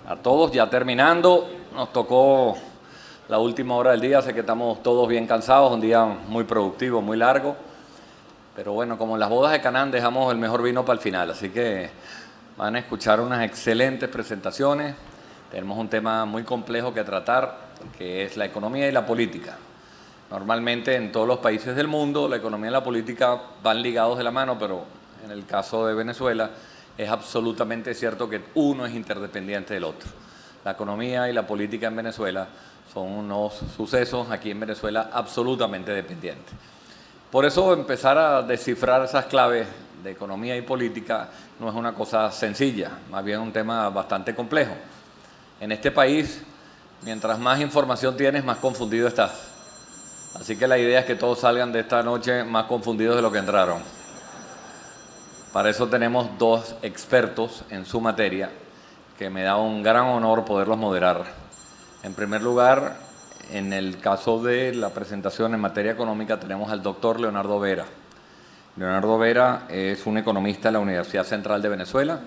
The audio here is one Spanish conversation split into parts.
A todos, ya terminando, nos tocó la última hora del día, sé que estamos todos bien cansados, un día muy productivo, muy largo, pero bueno, como en las bodas de Canaán dejamos el mejor vino para el final, así que van a escuchar unas excelentes presentaciones. Tenemos un tema muy complejo que tratar, que es la economía y la política. Normalmente en todos los países del mundo la economía y la política van ligados de la mano, pero en el caso de Venezuela es absolutamente cierto que uno es interdependiente del otro. La economía y la política en Venezuela son unos sucesos aquí en Venezuela absolutamente dependientes. Por eso empezar a descifrar esas claves de economía y política no es una cosa sencilla, más bien un tema bastante complejo. En este país, mientras más información tienes, más confundido estás. Así que la idea es que todos salgan de esta noche más confundidos de lo que entraron. Para eso tenemos dos expertos en su materia, que me da un gran honor poderlos moderar. En primer lugar, en el caso de la presentación en materia económica, tenemos al doctor Leonardo Vera. Leonardo Vera es un economista en la Universidad Central de Venezuela,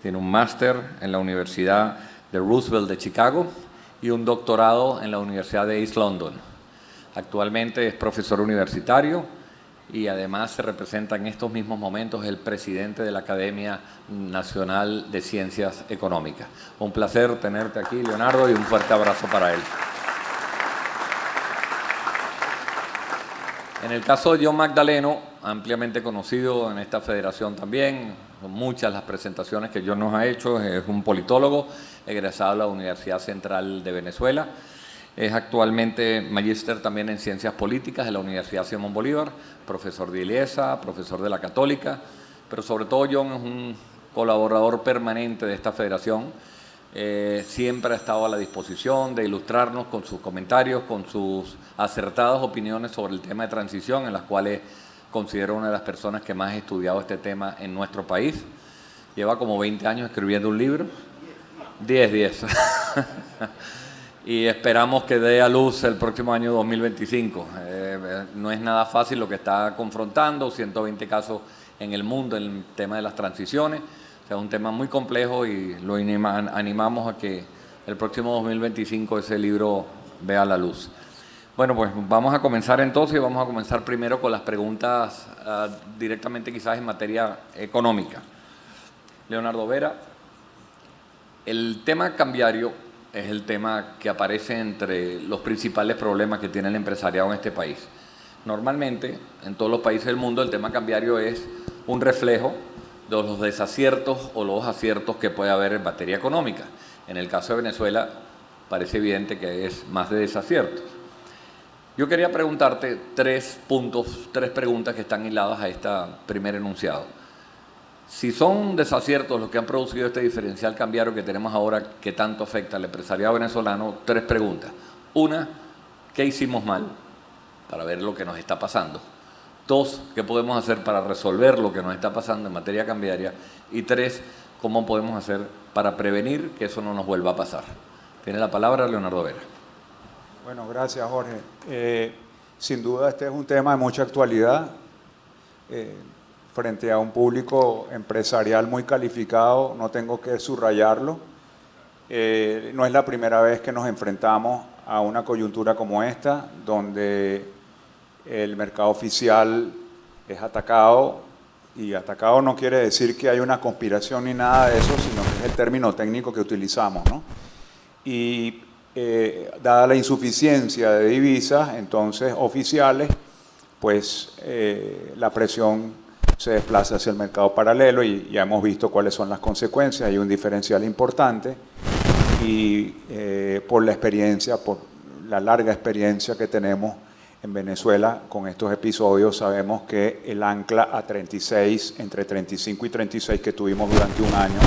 tiene un máster en la Universidad de Roosevelt de Chicago y un doctorado en la Universidad de East London. Actualmente es profesor universitario y además se representa en estos mismos momentos el presidente de la Academia Nacional de Ciencias Económicas. Un placer tenerte aquí, Leonardo, y un fuerte abrazo para él. En el caso de John Magdaleno, ampliamente conocido en esta federación también, son muchas las presentaciones que John nos ha hecho, es un politólogo egresado de la Universidad Central de Venezuela. Es actualmente magíster también en Ciencias Políticas de la Universidad Simón Bolívar, profesor de ILIESA, profesor de la Católica, pero sobre todo John es un colaborador permanente de esta federación. Siempre ha estado a la disposición de ilustrarnos con sus comentarios, con sus acertadas opiniones sobre el tema de transición, en las cuales considero una de las personas que más ha estudiado este tema en nuestro país. Lleva como 20 años escribiendo un libro. 10. Y esperamos que dé a luz el próximo año 2025. No es nada fácil lo que está confrontando, 120 casos en el mundo en el tema de las transiciones. O sea, es un tema muy complejo y lo animamos a que el próximo 2025 ese libro vea la luz. Bueno, pues vamos a comenzar entonces y vamos a comenzar primero con las preguntas directamente quizás en materia económica. Leonardo Vera, el tema cambiario es el tema que aparece entre los principales problemas que tiene el empresariado en este país. Normalmente, en todos los países del mundo, el tema cambiario es un reflejo de los desaciertos o los aciertos que puede haber en materia económica. En el caso de Venezuela, parece evidente que es más de desaciertos. Yo quería preguntarte tres preguntas que están hiladas a este primer enunciado. Si son desaciertos los que han producido este diferencial cambiario que tenemos ahora, que tanto afecta al empresariado venezolano, tres preguntas. Una, ¿qué hicimos mal para ver lo que nos está pasando? Dos, ¿qué podemos hacer para resolver lo que nos está pasando en materia cambiaria? Y tres, ¿cómo podemos hacer para prevenir que eso no nos vuelva a pasar? Tiene la palabra Leonardo Vera. Bueno, gracias, Jorge. Sin duda este es un tema de mucha actualidad. Frente a un público empresarial muy calificado, no tengo que subrayarlo. No es la primera vez que nos enfrentamos a una coyuntura como esta, donde el mercado oficial es atacado, y atacado no quiere decir que hay una conspiración ni nada de eso, sino que es el término técnico que utilizamos, ¿no? Y dada la insuficiencia de divisas, entonces oficiales, pues la presión se desplaza hacia el mercado paralelo y ya hemos visto cuáles son las consecuencias. Hay un diferencial importante y por la experiencia, por la larga experiencia que tenemos en Venezuela con estos episodios, sabemos que el ancla a 36, entre 35 y 36 que tuvimos durante un año,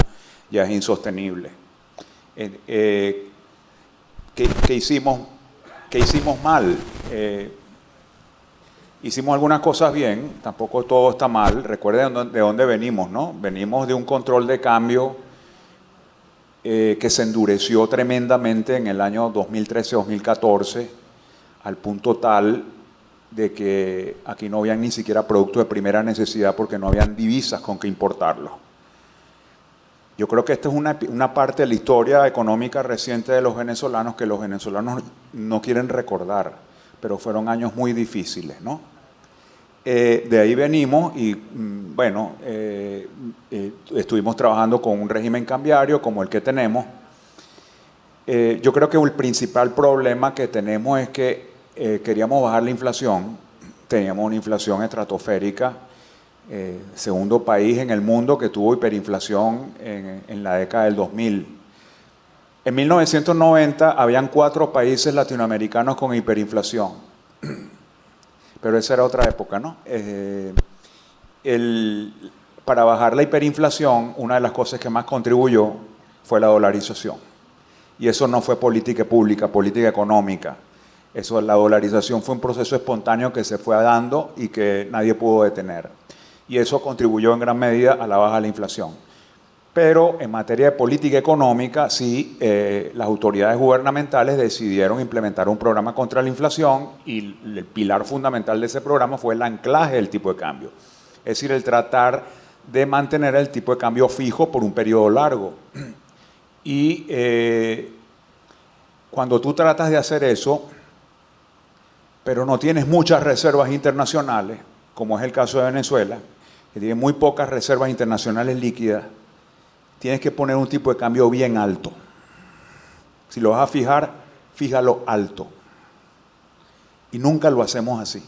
ya es insostenible. ¿Qué hicimos mal? Hicimos algunas cosas bien, tampoco todo está mal. Recuerden de dónde venimos, ¿no? Venimos de un control de cambio que se endureció tremendamente en el año 2013-2014, al punto tal de que aquí no habían ni siquiera productos de primera necesidad porque no habían divisas con que importarlos. Yo creo que esta es una parte de la historia económica reciente de los venezolanos que los venezolanos no quieren recordar, pero fueron años muy difíciles, ¿no? De ahí venimos y, bueno, estuvimos trabajando con un régimen cambiario como el que tenemos. Yo creo que el principal problema que tenemos es que queríamos bajar la inflación, teníamos una inflación estratosférica, segundo país en el mundo que tuvo hiperinflación en la década del 2000. En 1990 habían 4 países latinoamericanos con hiperinflación, pero esa era otra época, ¿no? Para bajar la hiperinflación, una de las cosas que más contribuyó fue la dolarización. Y eso no fue política pública, política económica. Eso, la dolarización fue un proceso espontáneo que se fue dando y que nadie pudo detener. Y eso contribuyó en gran medida a la baja de la inflación. Pero en materia de política económica, sí, las autoridades gubernamentales decidieron implementar un programa contra la inflación y el pilar fundamental de ese programa fue el anclaje del tipo de cambio. Es decir, el tratar de mantener el tipo de cambio fijo por un periodo largo. Y cuando tú tratas de hacer eso, pero no tienes muchas reservas internacionales, como es el caso de Venezuela, que tiene muy pocas reservas internacionales líquidas, tienes que poner un tipo de cambio bien alto. Si lo vas a fijar, fíjalo alto. Y nunca lo hacemos así.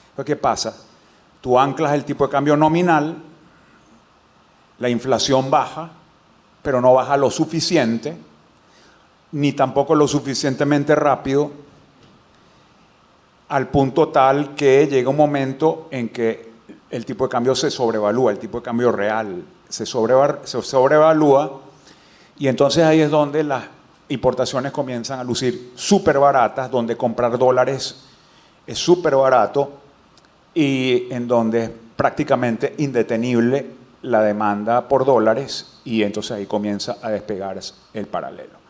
Entonces, ¿qué pasa? Tú anclas el tipo de cambio nominal, la inflación baja, pero no baja lo suficiente, ni tampoco lo suficientemente rápido, al punto tal que llega un momento en que el tipo de cambio se sobrevalúa, el tipo de cambio real se sobrevalúa, y entonces ahí es donde las importaciones comienzan a lucir súper baratas, donde comprar dólares es súper barato y en donde es prácticamente indetenible la demanda por dólares, y entonces ahí comienza a despegar el paralelo.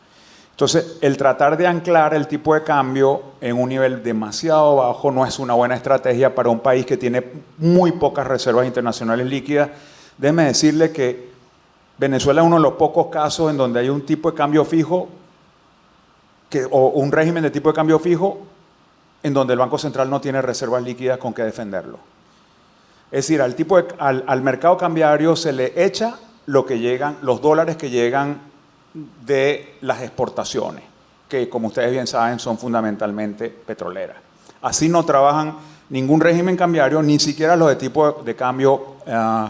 Entonces, el tratar de anclar el tipo de cambio en un nivel demasiado bajo no es una buena estrategia para un país que tiene muy pocas reservas internacionales líquidas. Déjeme decirle que Venezuela es uno de los pocos casos en donde hay un tipo de cambio fijo o un régimen de tipo de cambio fijo en donde el Banco Central no tiene reservas líquidas con que defenderlo. Es decir, al mercado cambiario se le echa los dólares que llegan de las exportaciones, que como ustedes bien saben son fundamentalmente petroleras. Así no trabajan ningún régimen cambiario, ni siquiera los de tipo de cambio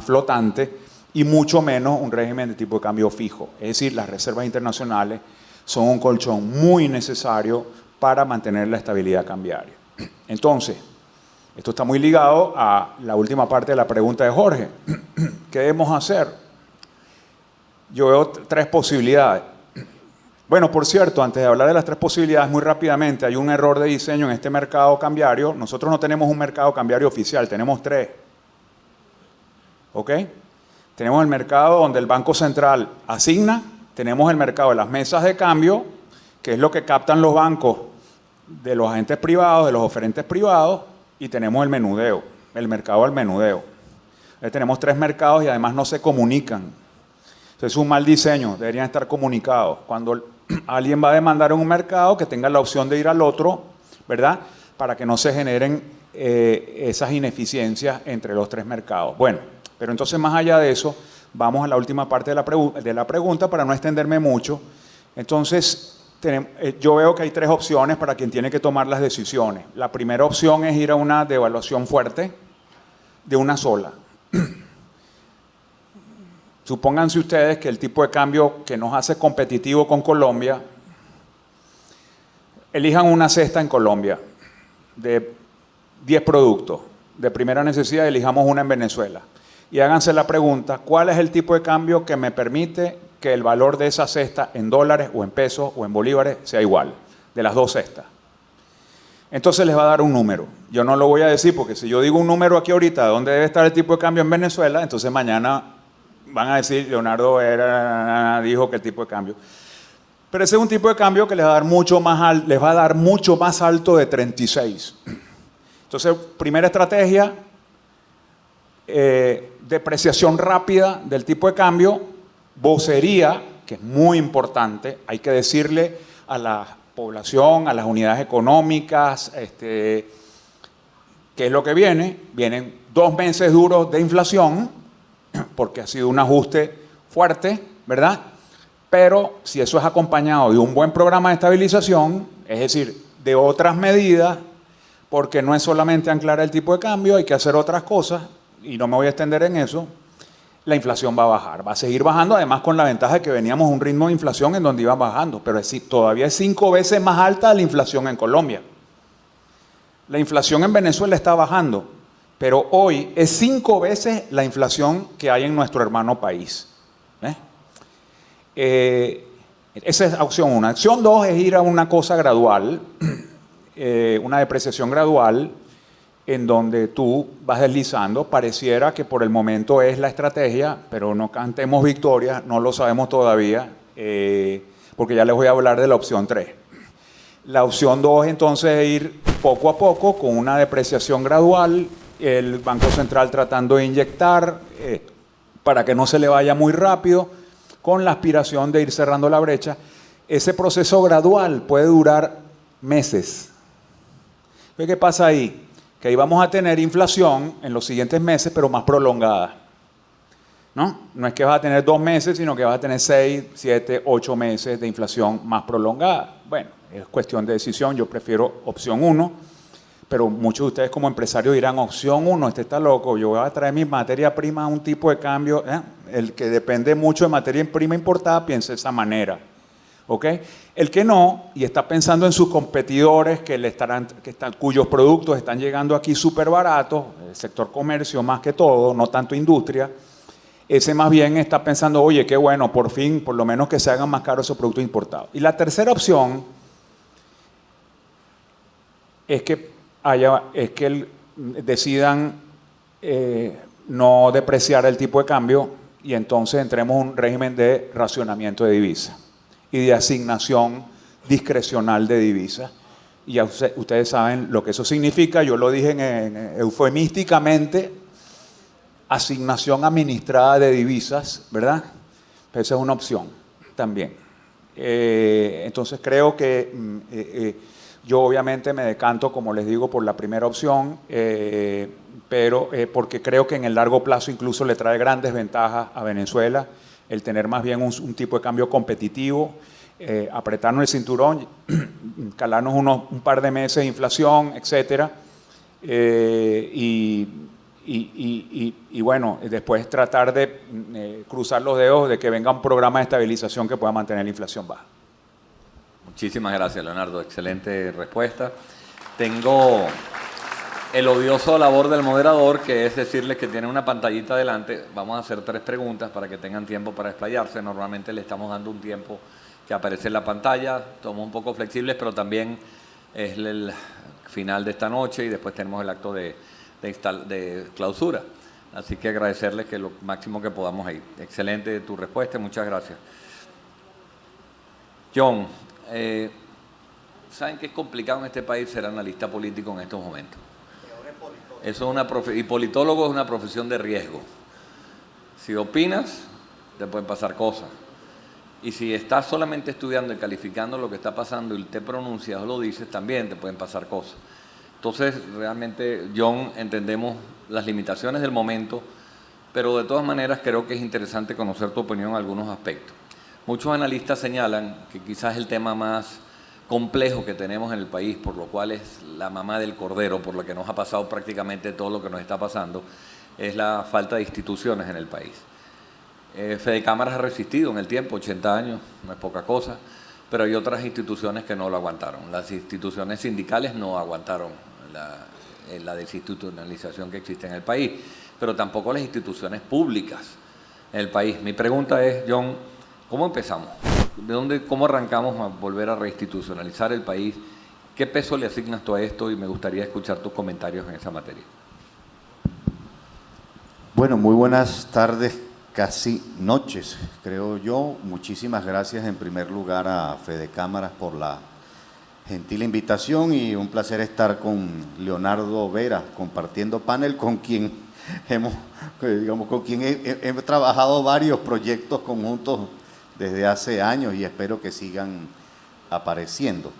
flotante, y mucho menos un régimen de tipo de cambio fijo. Es decir, las reservas internacionales son un colchón muy necesario para mantener la estabilidad cambiaria. Entonces, esto está muy ligado a la última parte de la pregunta de Jorge. ¿Qué debemos hacer? Yo veo 3 posibilidades. Bueno, por cierto, antes de hablar de las 3 posibilidades, muy rápidamente, hay un error de diseño en este mercado cambiario. Nosotros no tenemos un mercado cambiario oficial, tenemos 3. ¿Ok? Tenemos el mercado donde el Banco Central asigna, tenemos el mercado de las mesas de cambio, que es lo que captan los bancos de los agentes privados, de los oferentes privados, y tenemos el menudeo, el mercado del menudeo. Entonces, tenemos 3 mercados y además no se comunican. Es un mal diseño, deberían estar comunicados. Cuando alguien va a demandar en un mercado, que tenga la opción de ir al otro, ¿verdad? Para que no se generen esas ineficiencias entre los 3 mercados. Bueno, pero entonces más allá de eso, vamos a la última parte de la pregunta para no extenderme mucho. Entonces, yo veo que hay 3 opciones para quien tiene que tomar las decisiones. La primera opción es ir a una devaluación fuerte de una sola. Supónganse ustedes que el tipo de cambio que nos hace competitivo con Colombia, elijan una cesta en Colombia de 10 productos de primera necesidad, elijamos una en Venezuela. Y háganse la pregunta, ¿cuál es el tipo de cambio que me permite que el valor de esa cesta en dólares o en pesos o en bolívares sea igual, de las 2 cestas? Entonces les va a dar un número. Yo no lo voy a decir porque si yo digo un número aquí ahorita, ¿dónde debe estar el tipo de cambio en Venezuela? Entonces mañana van a decir, Leonardo dijo que el tipo de cambio. Pero ese es un tipo de cambio que les va a dar mucho más alto de 36. Entonces, primera estrategia, depreciación rápida del tipo de cambio vocería, que es muy importante, hay que decirle a la población, a las unidades económicas, ¿qué es lo que viene? Vienen 2 meses duros de inflación, porque ha sido un ajuste fuerte, ¿verdad? Pero si eso es acompañado de un buen programa de estabilización, es decir, de otras medidas, porque no es solamente anclar el tipo de cambio, hay que hacer otras cosas, y no me voy a extender en eso, la inflación va a bajar, va a seguir bajando, además con la ventaja de que veníamos a un ritmo de inflación en donde iba bajando, pero todavía es 5 veces más alta la inflación en Colombia. La inflación en Venezuela está bajando, pero hoy es 5 veces la inflación que hay en nuestro hermano país. Esa es opción 1. Opción 2 es ir a una cosa gradual, una depreciación gradual, en donde tú vas deslizando. Pareciera que por el momento es la estrategia, pero no cantemos victoria, no lo sabemos todavía, porque ya les voy a hablar de la opción 3. La opción 2 entonces es ir poco a poco con una depreciación gradual, el Banco Central tratando de inyectar para que no se le vaya muy rápido, con la aspiración de ir cerrando la brecha. Ese proceso gradual puede durar meses. ¿Qué pasa ahí? Que ahí vamos a tener inflación en los siguientes meses, pero más prolongada. ¿No? No es que vas a tener 2 meses, sino que vas a tener 6, 7, 8 meses de inflación más prolongada. Bueno, es cuestión de decisión, yo prefiero opción 1, pero muchos de ustedes como empresarios dirán, opción 1, este está loco, yo voy a traer mi materia prima a un tipo de cambio, el que depende mucho de materia prima importada piensa de esa manera, ¿ok? El que no, y está pensando en sus competidores cuyos productos están llegando aquí súper baratos, el sector comercio más que todo, no tanto industria, ese más bien está pensando, oye, qué bueno, por fin, por lo menos que se hagan más caros esos productos importados. Y la tercera opción es que decidan no depreciar el tipo de cambio y entonces entremos en un régimen de racionamiento de divisas y de asignación discrecional de divisas. Y ya ustedes saben lo que eso significa, yo lo dije eufemísticamente, asignación administrada de divisas, ¿verdad? Esa es una opción también. Entonces creo que yo obviamente me decanto, como les digo, por la primera opción, pero porque creo que en el largo plazo incluso le trae grandes ventajas a Venezuela el tener más bien un tipo de cambio competitivo, apretarnos el cinturón, calarnos un par de meses de inflación, etcétera, y bueno, después tratar de cruzar los dedos de que venga un programa de estabilización que pueda mantener la inflación baja. Muchísimas gracias, Leonardo. Excelente respuesta. Tengo el odioso labor del moderador, que es decirles que tiene una pantallita adelante. Vamos a hacer 3 preguntas para que tengan tiempo para explayarse. Normalmente le estamos dando un tiempo que aparece en la pantalla. Somos un poco flexibles, pero también es el final de esta noche y después tenemos el acto de clausura. Así que agradecerles que lo máximo que podamos ir. Excelente tu respuesta, muchas gracias. John, ¿saben que es complicado en este país ser analista político en estos momentos? Eso es y politólogo es una profesión de riesgo. Si opinas, te pueden pasar cosas. Y si estás solamente estudiando y calificando lo que está pasando y te pronuncias o lo dices, también te pueden pasar cosas. Entonces, realmente, John, entendemos las limitaciones del momento, pero de todas maneras creo que es interesante conocer tu opinión en algunos aspectos. Muchos analistas señalan que quizás el tema más complejo que tenemos en el país, por lo cual es la mamá del cordero, por lo que nos ha pasado prácticamente todo lo que nos está pasando, es la falta de instituciones en el país. Fedecámaras ha resistido en el tiempo, 80 años, no es poca cosa, pero hay otras instituciones que no lo aguantaron. Las instituciones sindicales no aguantaron la desinstitucionalización que existe en el país, pero tampoco las instituciones públicas en el país. Mi pregunta es, John, ¿cómo empezamos? ¿Cómo arrancamos a volver a reinstitucionalizar el país? ¿Qué peso le asignas tú a esto? Y me gustaría escuchar tus comentarios en esa materia. Bueno, muy buenas tardes, casi noches, creo yo. Muchísimas gracias en primer lugar a Fedecámaras por la Gentil invitación y un placer estar con Leonardo Vera, compartiendo panel con quien he trabajado varios proyectos conjuntos desde hace años y espero que sigan apareciendo.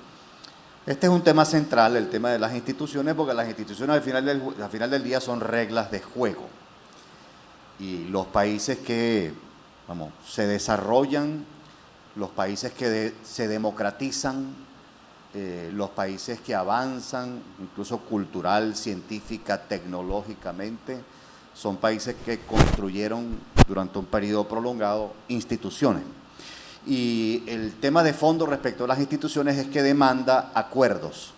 Este es un tema central, el tema de las instituciones, porque las instituciones al final del día son reglas de juego. Y los países que se desarrollan, los países que se democratizan, los países que avanzan, incluso cultural, científica, tecnológicamente, son países que construyeron durante un periodo prolongado instituciones. Y el tema de fondo respecto a las instituciones es que demanda acuerdos,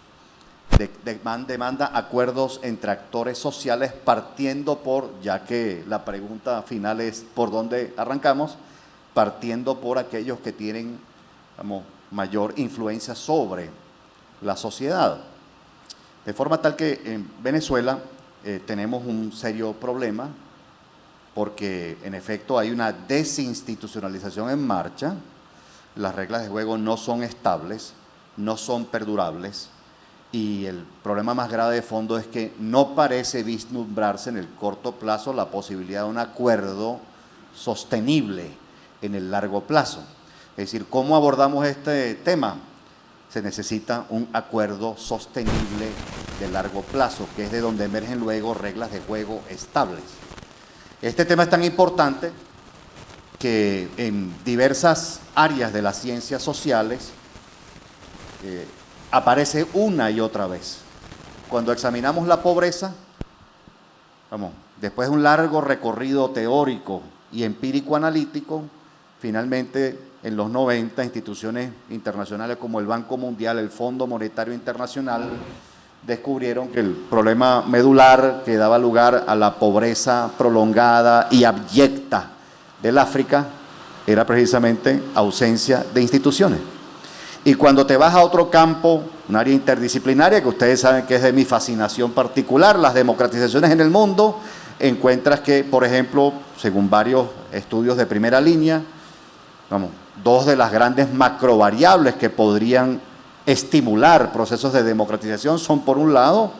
demanda acuerdos entre actores sociales partiendo por, ya que la pregunta final es por dónde arrancamos, partiendo por aquellos que tienen mayor influencia sobre la sociedad. De forma tal que en Venezuela tenemos un serio problema porque en efecto hay una desinstitucionalización en marcha, las reglas de juego no son estables, no son perdurables y el problema más grave de fondo es que no parece vislumbrarse en el corto plazo la posibilidad de un acuerdo sostenible en el largo plazo. Es decir, ¿cómo abordamos este tema? Se necesita un acuerdo sostenible de largo plazo, que es de donde emergen luego reglas de juego estables. Este tema es tan importante que en diversas áreas de las ciencias sociales aparece una y otra vez. Cuando examinamos la pobreza, después de un largo recorrido teórico y empírico analítico, finalmente en los 90 instituciones internacionales como el Banco Mundial, el Fondo Monetario Internacional, descubrieron que el problema medular que daba lugar a la pobreza prolongada y abyecta del África era precisamente ausencia de instituciones. Y cuando te vas a otro campo, un área interdisciplinaria, que ustedes saben que es de mi fascinación particular, las democratizaciones en el mundo, encuentras que, por ejemplo, según varios estudios de primera línea, dos de las grandes macrovariables que podrían estimular procesos de democratización son, por un lado,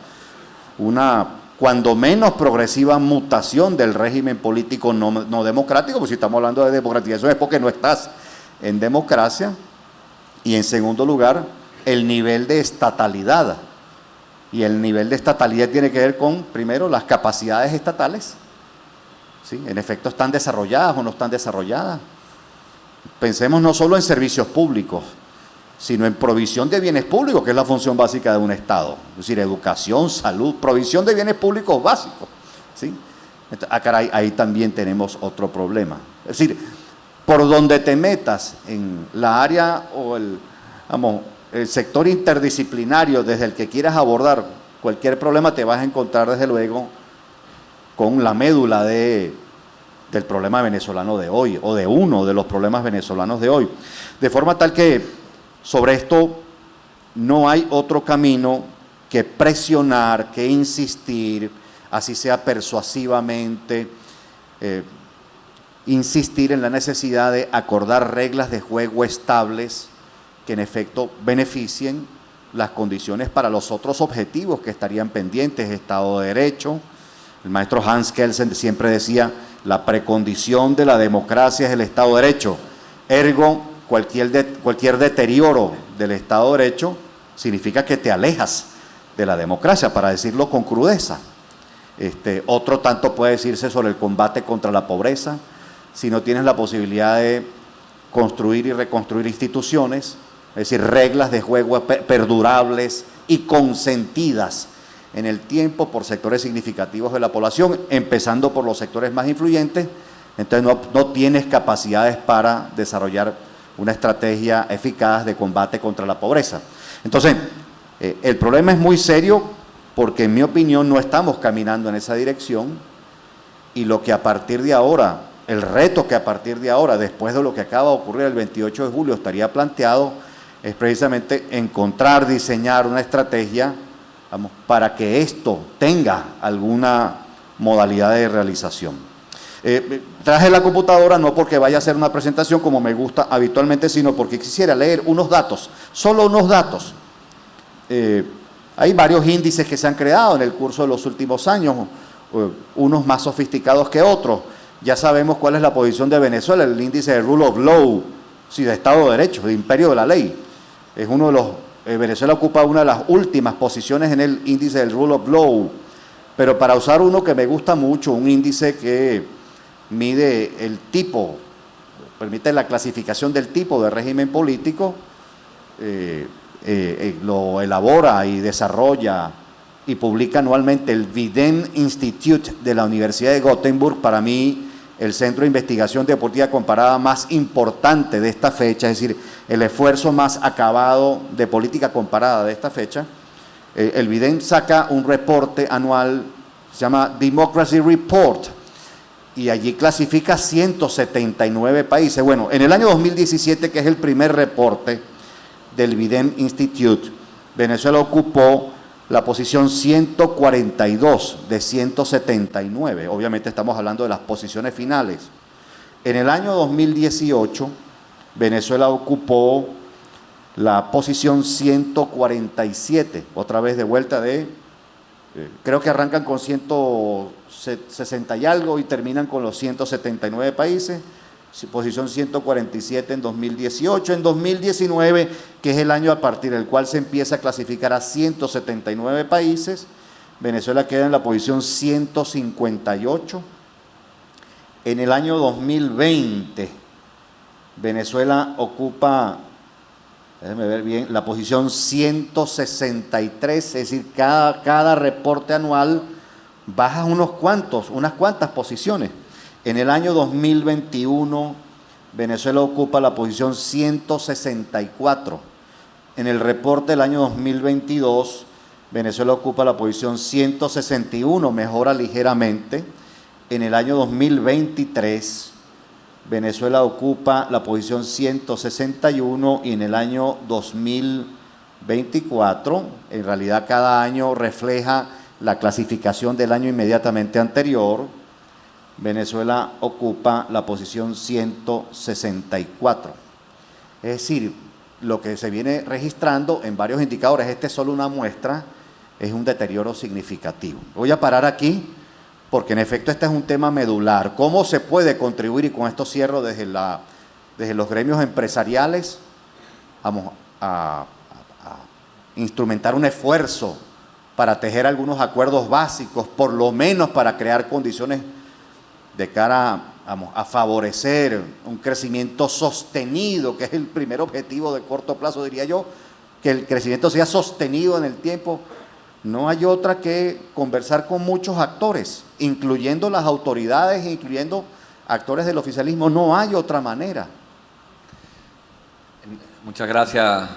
una cuando menos progresiva mutación del régimen político no democrático, pues si estamos hablando de democratización es porque no estás en democracia, y en segundo lugar, el nivel de estatalidad. Y el nivel de estatalidad tiene que ver con, primero, las capacidades estatales, ¿sí? En efecto, ¿están desarrolladas o no están desarrolladas? Pensemos no solo en servicios públicos, sino en provisión de bienes públicos, que es la función básica de un Estado. Es decir, educación, salud, provisión de bienes públicos básicos, ¿sí? Caray, ahí también tenemos otro problema. Es decir, por donde te metas en la área o el sector interdisciplinario desde el que quieras abordar cualquier problema, te vas a encontrar desde luego con la médula del problema venezolano de hoy, o de uno de los problemas venezolanos de hoy. De forma tal que sobre esto no hay otro camino que presionar, que insistir, así sea persuasivamente, insistir en la necesidad de acordar reglas de juego estables que en efecto beneficien las condiciones para los otros objetivos que estarían pendientes, Estado de Derecho. El maestro Hans Kelsen siempre decía, la precondición de la democracia es el Estado de Derecho, ergo cualquier deterioro del Estado de Derecho significa que te alejas de la democracia, para decirlo con crudeza. Otro tanto puede decirse sobre el combate contra la pobreza. Si no tienes la posibilidad de construir y reconstruir instituciones, es decir, reglas de juego perdurables y consentidas en el tiempo por sectores significativos de la población, empezando por los sectores más influyentes, entonces no tienes capacidades para desarrollar una estrategia eficaz de combate contra la pobreza. Entonces, el problema es muy serio porque, en mi opinión, no estamos caminando en esa dirección y lo que a partir de ahora, el reto que a partir de ahora, después de lo que acaba de ocurrir el 28 de julio, estaría planteado, es precisamente encontrar, diseñar una estrategia para que esto tenga alguna modalidad de realización. Traje la computadora no porque vaya a hacer una presentación como me gusta habitualmente, sino porque quisiera leer unos datos, solo unos datos, hay varios índices que se han creado en el curso de los últimos años, unos más sofisticados que otros. Ya sabemos cuál es la posición de Venezuela, el índice de Rule of Law, sí, de Estado de Derecho, de imperio de la ley. Es uno de los, Venezuela ocupa una de las últimas posiciones en el índice del Rule of Law. Pero para usar uno que me gusta mucho, un índice que mide el tipo, permite la clasificación del tipo de régimen político, lo elabora y desarrolla y publica anualmente el Vidén Institute de la Universidad de Gothenburg. Para mí, el centro de investigación de política comparada más importante de esta fecha, es decir, el esfuerzo más acabado de política comparada de esta fecha. El Vidén saca un reporte anual, se llama Democracy Report, y allí clasifica 179 países. Bueno, en el año 2017, que es el primer reporte del Vidén Institute, Venezuela ocupó la posición 142 de 179. Obviamente estamos hablando de las posiciones finales. En el año 2018, Venezuela ocupó la posición 147, otra vez de vuelta de, creo que arrancan con 160 y algo y terminan con los 179 países, posición 147 en 2018. En 2019, que es el año a partir del cual se empieza a clasificar a 179 países, Venezuela queda en la posición 158. En el año 2020, Venezuela ocupa, déjenme ver bien, la posición 163, es decir, cada reporte anual baja unas cuantas posiciones. En el año 2021, Venezuela ocupa la posición 164. En el reporte del año 2022, Venezuela ocupa la posición 161, mejora ligeramente. En el año 2023, Venezuela ocupa la posición 161 y en el año 2024, en realidad cada año refleja la clasificación del año inmediatamente anterior, Venezuela ocupa la posición 164. Es decir, lo que se viene registrando en varios indicadores, este es solo una muestra, es un deterioro significativo. Voy a parar aquí porque en efecto este es un tema medular. ¿Cómo se puede contribuir? Y con esto cierro desde los gremios empresariales, vamos a instrumentar un esfuerzo para tejer algunos acuerdos básicos, por lo menos para crear condiciones de cara a favorecer un crecimiento sostenido, que es el primer objetivo de corto plazo, diría yo, que el crecimiento sea sostenido en el tiempo. No hay otra que conversar con muchos actores, incluyendo las autoridades, incluyendo actores del oficialismo. No hay otra manera. Muchas gracias,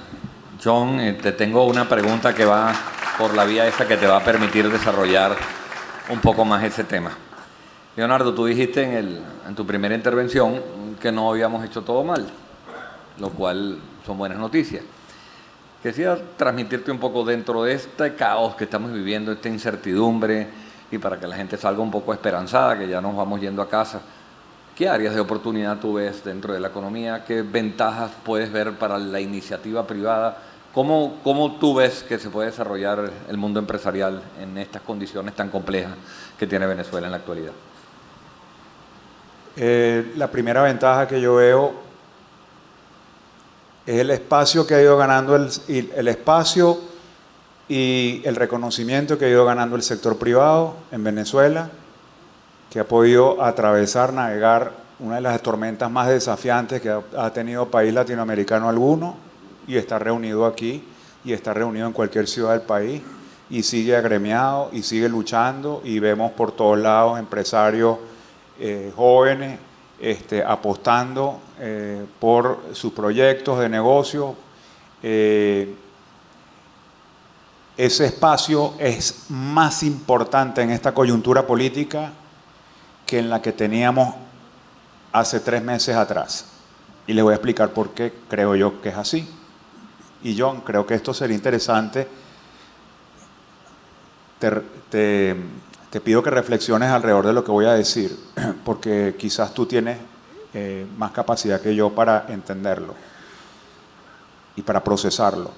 John. Te tengo una pregunta que va por la vía esa que te va a permitir desarrollar un poco más ese tema. Leonardo, tú dijiste en tu primera intervención que no habíamos hecho todo mal, lo cual son buenas noticias. Quisiera transmitirte un poco dentro de este caos que estamos viviendo, esta incertidumbre, y para que la gente salga un poco esperanzada, que ya nos vamos yendo a casa. ¿Qué áreas de oportunidad tú ves dentro de la economía? ¿Qué ventajas puedes ver para la iniciativa privada? ¿Cómo tú ves que se puede desarrollar el mundo empresarial en estas condiciones tan complejas que tiene Venezuela en la actualidad? La primera ventaja que yo veo es el espacio que ha ido ganando el espacio y el reconocimiento que ha ido ganando el sector privado en Venezuela, que ha podido atravesar, navegar una de las tormentas más desafiantes que ha tenido país latinoamericano alguno, y está reunido aquí y está reunido en cualquier ciudad del país y sigue agremiado y sigue luchando, y vemos por todos lados empresarios jóvenes apostando por sus proyectos de negocio. Ese espacio es más importante en esta coyuntura política que en la que teníamos hace 3 meses atrás. Y les voy a explicar por qué creo yo que es así. Y John, creo que esto sería interesante. Te pido que reflexiones alrededor de lo que voy a decir, porque quizás tú tienes más capacidad que yo para entenderlo y para procesarlo.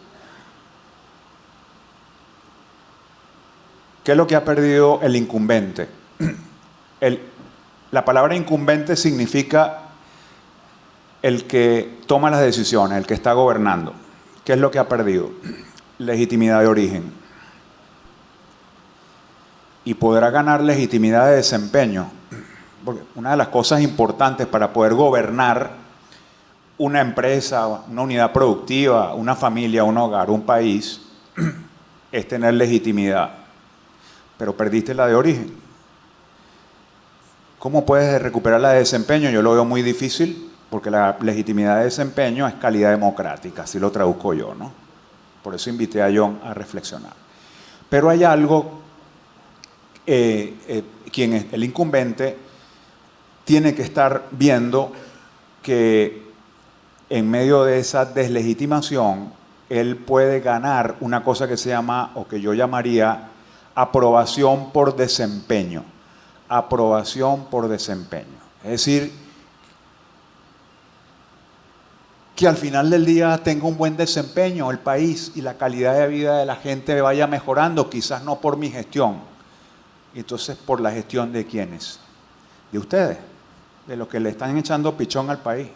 ¿Qué es lo que ha perdido el incumbente? La palabra incumbente significa el que toma las decisiones, el que está gobernando. ¿Qué es lo que ha perdido? Legitimidad de origen. Y podrá ganar legitimidad de desempeño. Porque una de las cosas importantes para poder gobernar una empresa, una unidad productiva, una familia, un hogar, un país, es tener legitimidad. Pero perdiste la de origen. ¿Cómo puedes recuperar la de desempeño? Yo lo veo muy difícil, porque la legitimidad de desempeño es calidad democrática, así lo traduzco yo, ¿no? Por eso invité a John a reflexionar. Pero hay algo, quien es el incumbente tiene que estar viendo que en medio de esa deslegitimación, él puede ganar una cosa que se llama, o que yo llamaría, aprobación por desempeño. Aprobación por desempeño. Es decir, que al final del día tenga un buen desempeño el país y la calidad de vida de la gente vaya mejorando, quizás no por mi gestión. Entonces, ¿por la gestión de quiénes? De ustedes, de los que le están echando pichón al país.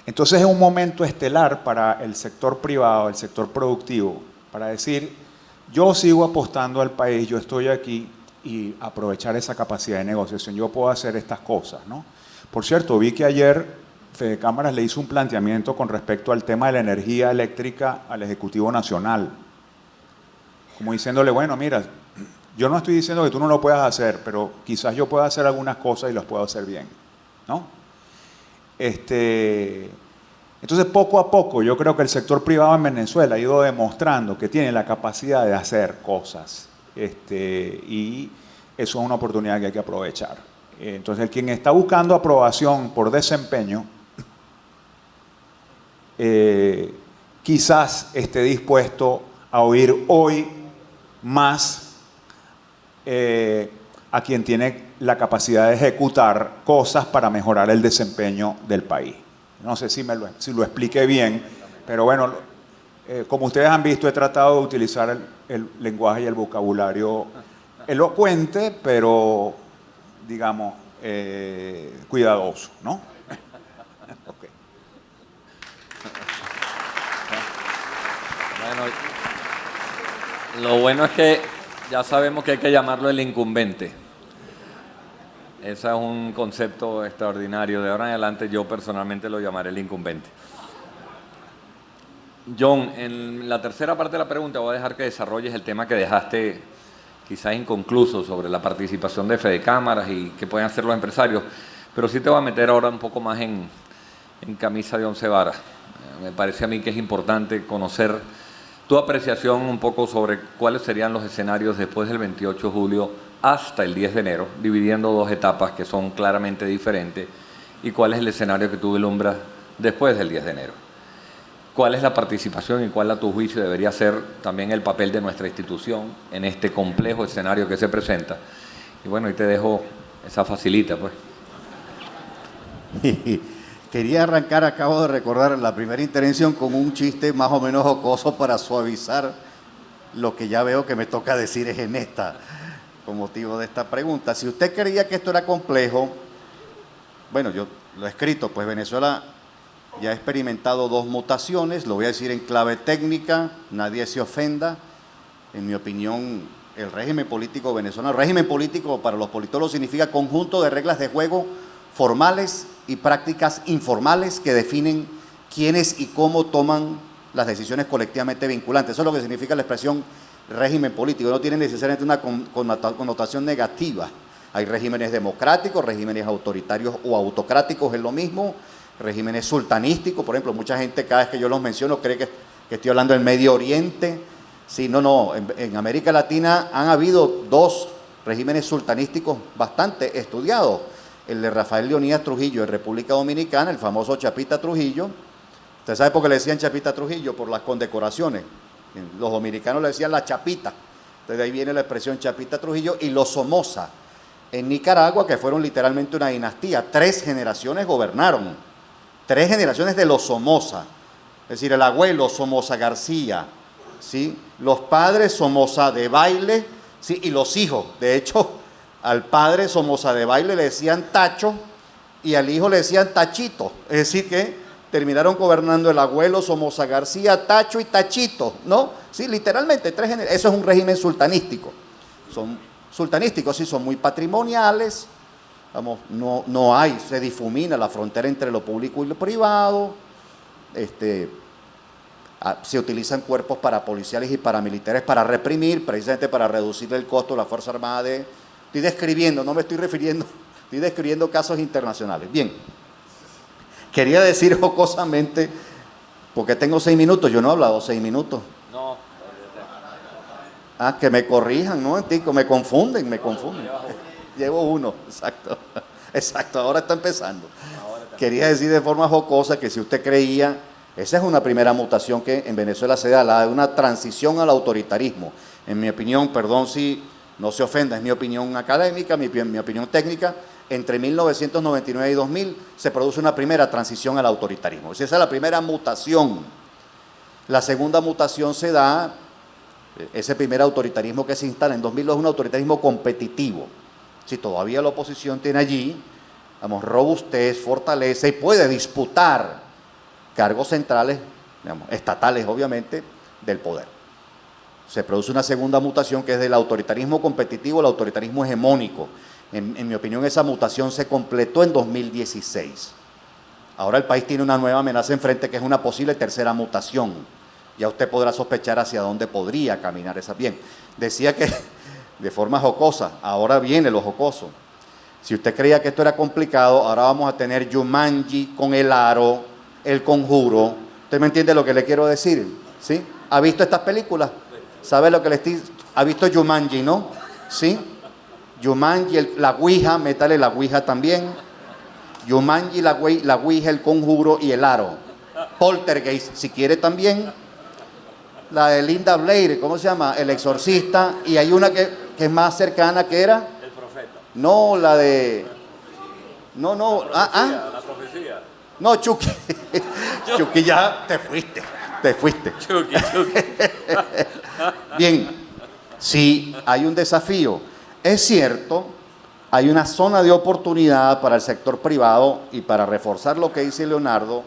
Entonces es un momento estelar para el sector privado, el sector productivo, para decir, yo sigo apostando al país, yo estoy aquí, y aprovechar esa capacidad de negociación. Yo puedo hacer estas cosas, ¿no? Por cierto, vi que ayer Fede Cámaras le hizo un planteamiento con respecto al tema de la energía eléctrica al Ejecutivo Nacional. Como diciéndole, bueno, mira, yo no estoy diciendo que tú no lo puedas hacer, pero quizás yo pueda hacer algunas cosas y las puedo hacer bien, ¿no? Entonces, poco a poco, yo creo que el sector privado en Venezuela ha ido demostrando que tiene la capacidad de hacer cosas. Y eso es una oportunidad que hay que aprovechar. Entonces, el quien está buscando aprobación por desempeño, quizás esté dispuesto a oír hoy más a quien tiene la capacidad de ejecutar cosas para mejorar el desempeño del país. No sé si lo expliqué bien, pero bueno, como ustedes han visto, he tratado de utilizar el lenguaje y el vocabulario elocuente, pero, digamos, cuidadoso, ¿no? Okay. Bueno, lo bueno es que ya sabemos que hay que llamarlo el incumbente. Ese es un concepto extraordinario. De ahora en adelante yo personalmente lo llamaré el incumbente. John, en la tercera parte de la pregunta voy a dejar que desarrolles el tema que dejaste quizás inconcluso sobre la participación de Fede Cámaras y qué pueden hacer los empresarios, pero sí te voy a meter ahora un poco más en camisa de once varas. Me parece a mí que es importante conocer tu apreciación un poco sobre cuáles serían los escenarios después del 28 de julio hasta el 10 de enero, dividiendo dos etapas que son claramente diferentes, y cuál es el escenario que tú vislumbras después del 10 de enero. ¿Cuál es la participación y cuál, a tu juicio, debería ser también el papel de nuestra institución en este complejo escenario que se presenta? Y bueno, ahí te dejo esa facilita, pues. Quería arrancar, acabo de recordar la primera intervención con un chiste más o menos jocoso para suavizar lo que ya veo que me toca decir es en esta, con motivo de esta pregunta. Si usted creía que esto era complejo, bueno, yo lo he escrito, pues Venezuela ya ha experimentado dos mutaciones, lo voy a decir en clave técnica, nadie se ofenda. En mi opinión, el régimen político venezolano, el régimen político para los politólogos significa conjunto de reglas de juego formales y prácticas informales que definen quiénes y cómo toman las decisiones colectivamente vinculantes. Eso es lo que significa la expresión régimen político. No tiene necesariamente una connotación negativa. Hay regímenes democráticos, regímenes autoritarios o autocráticos, es lo mismo. Regímenes sultanísticos, por ejemplo, mucha gente cada vez que yo los menciono cree que estoy hablando del Medio Oriente. Sí, no, en América Latina han habido dos regímenes sultanísticos bastante estudiados. El de Rafael Leónidas Trujillo en República Dominicana, el famoso Chapita Trujillo. ¿Usted sabe por qué le decían Chapita Trujillo? Por las condecoraciones. Los dominicanos le decían la Chapita. Entonces de ahí viene la expresión Chapita Trujillo. Y los Somoza en Nicaragua, que fueron literalmente una dinastía. 3 generaciones gobernaron. 3 generaciones de los Somoza. Es decir, el abuelo Somoza García, ¿sí? Los padres Somoza de Baile, Sí, y los hijos. De hecho, al padre Somoza de Baile le decían Tacho y al hijo le decían Tachito. Es decir que terminaron gobernando el abuelo Somoza García, Tacho y Tachito, ¿no? Sí, literalmente, eso es un régimen sultanístico. Son sultanísticos, sí, son muy patrimoniales. Vamos, no hay, se difumina la frontera entre lo público y lo privado. Se utilizan cuerpos parapoliciales y paramilitares para reprimir, precisamente para reducir el costo de la Fuerza Armada. Estoy describiendo, no me estoy refiriendo, estoy describiendo casos internacionales. Bien, quería decir jocosamente, porque tengo 6 minutos, yo no he hablado 6 minutos. No. Que me corrijan, ¿no? Me confunden. Llevo 1, exacto, ahora está empezando. Quería decir de forma jocosa que si usted creía, esa es una primera mutación que en Venezuela se da, la de una transición al autoritarismo. En mi opinión, perdón si no se ofenda, es mi opinión académica, mi opinión técnica, entre 1999 y 2000 se produce una primera transición al autoritarismo. Esa es la primera mutación. La segunda mutación se da, ese primer autoritarismo que se instala en 2002 es un autoritarismo competitivo. Si todavía la oposición tiene allí, vamos, robustez, fortaleza y puede disputar cargos centrales, digamos, estatales obviamente, del poder. Se produce una segunda mutación que es del autoritarismo competitivo al autoritarismo hegemónico. En mi opinión, esa mutación se completó en 2016. Ahora el país tiene una nueva amenaza enfrente que es una posible tercera mutación. Ya usted podrá sospechar hacia dónde podría caminar esa. Bien, decía que de forma jocosa, ahora viene lo jocoso. Si usted creía que esto era complicado, ahora vamos a tener Jumanji con El Aro, El Conjuro. ¿Usted me entiende lo que le quiero decir? ¿Sí? ¿Ha visto estas películas? ¿Sabe lo que le estoy...? ¿Ha visto Jumanji, no? ¿Sí? Jumanji, la Ouija, métale la Ouija también. Jumanji, la Ouija, El Conjuro y El Aro. Poltergeist, si quiere también. La de Linda Blair, ¿cómo se llama? El Exorcista. Y hay una que es más cercana, ¿que era? El profeta. No, la de... No, La profecía. No, Chucky. Chucky, ya te fuiste. Chucky. Bien, sí, hay un desafío. Es cierto, hay una zona de oportunidad para el sector privado y para reforzar lo que dice Leonardo,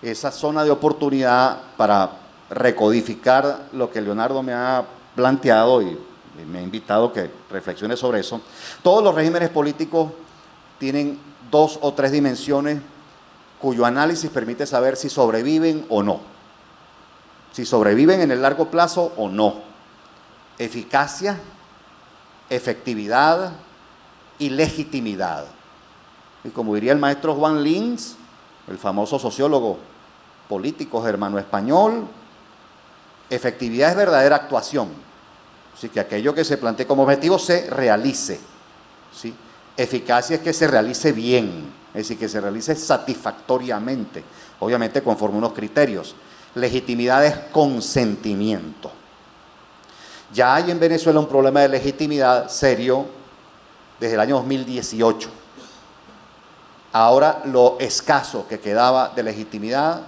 esa zona de oportunidad para recodificar lo que Leonardo me ha planteado y me ha invitado a que reflexione sobre eso. Todos los regímenes políticos tienen 2 o 3 dimensiones cuyo análisis permite saber si sobreviven o no. Si sobreviven en el largo plazo o no. Eficacia, efectividad y legitimidad. Y como diría el maestro Juan Lins, el famoso sociólogo político germano-español, efectividad es verdadera actuación. Así que aquello que se plantee como objetivo se realice. ¿Sí? Eficacia es que se realice bien, es decir, que se realice satisfactoriamente, obviamente conforme a unos criterios. Legitimidad es consentimiento. Ya hay en Venezuela un problema de legitimidad serio desde el año 2018. Ahora lo escaso que quedaba de legitimidad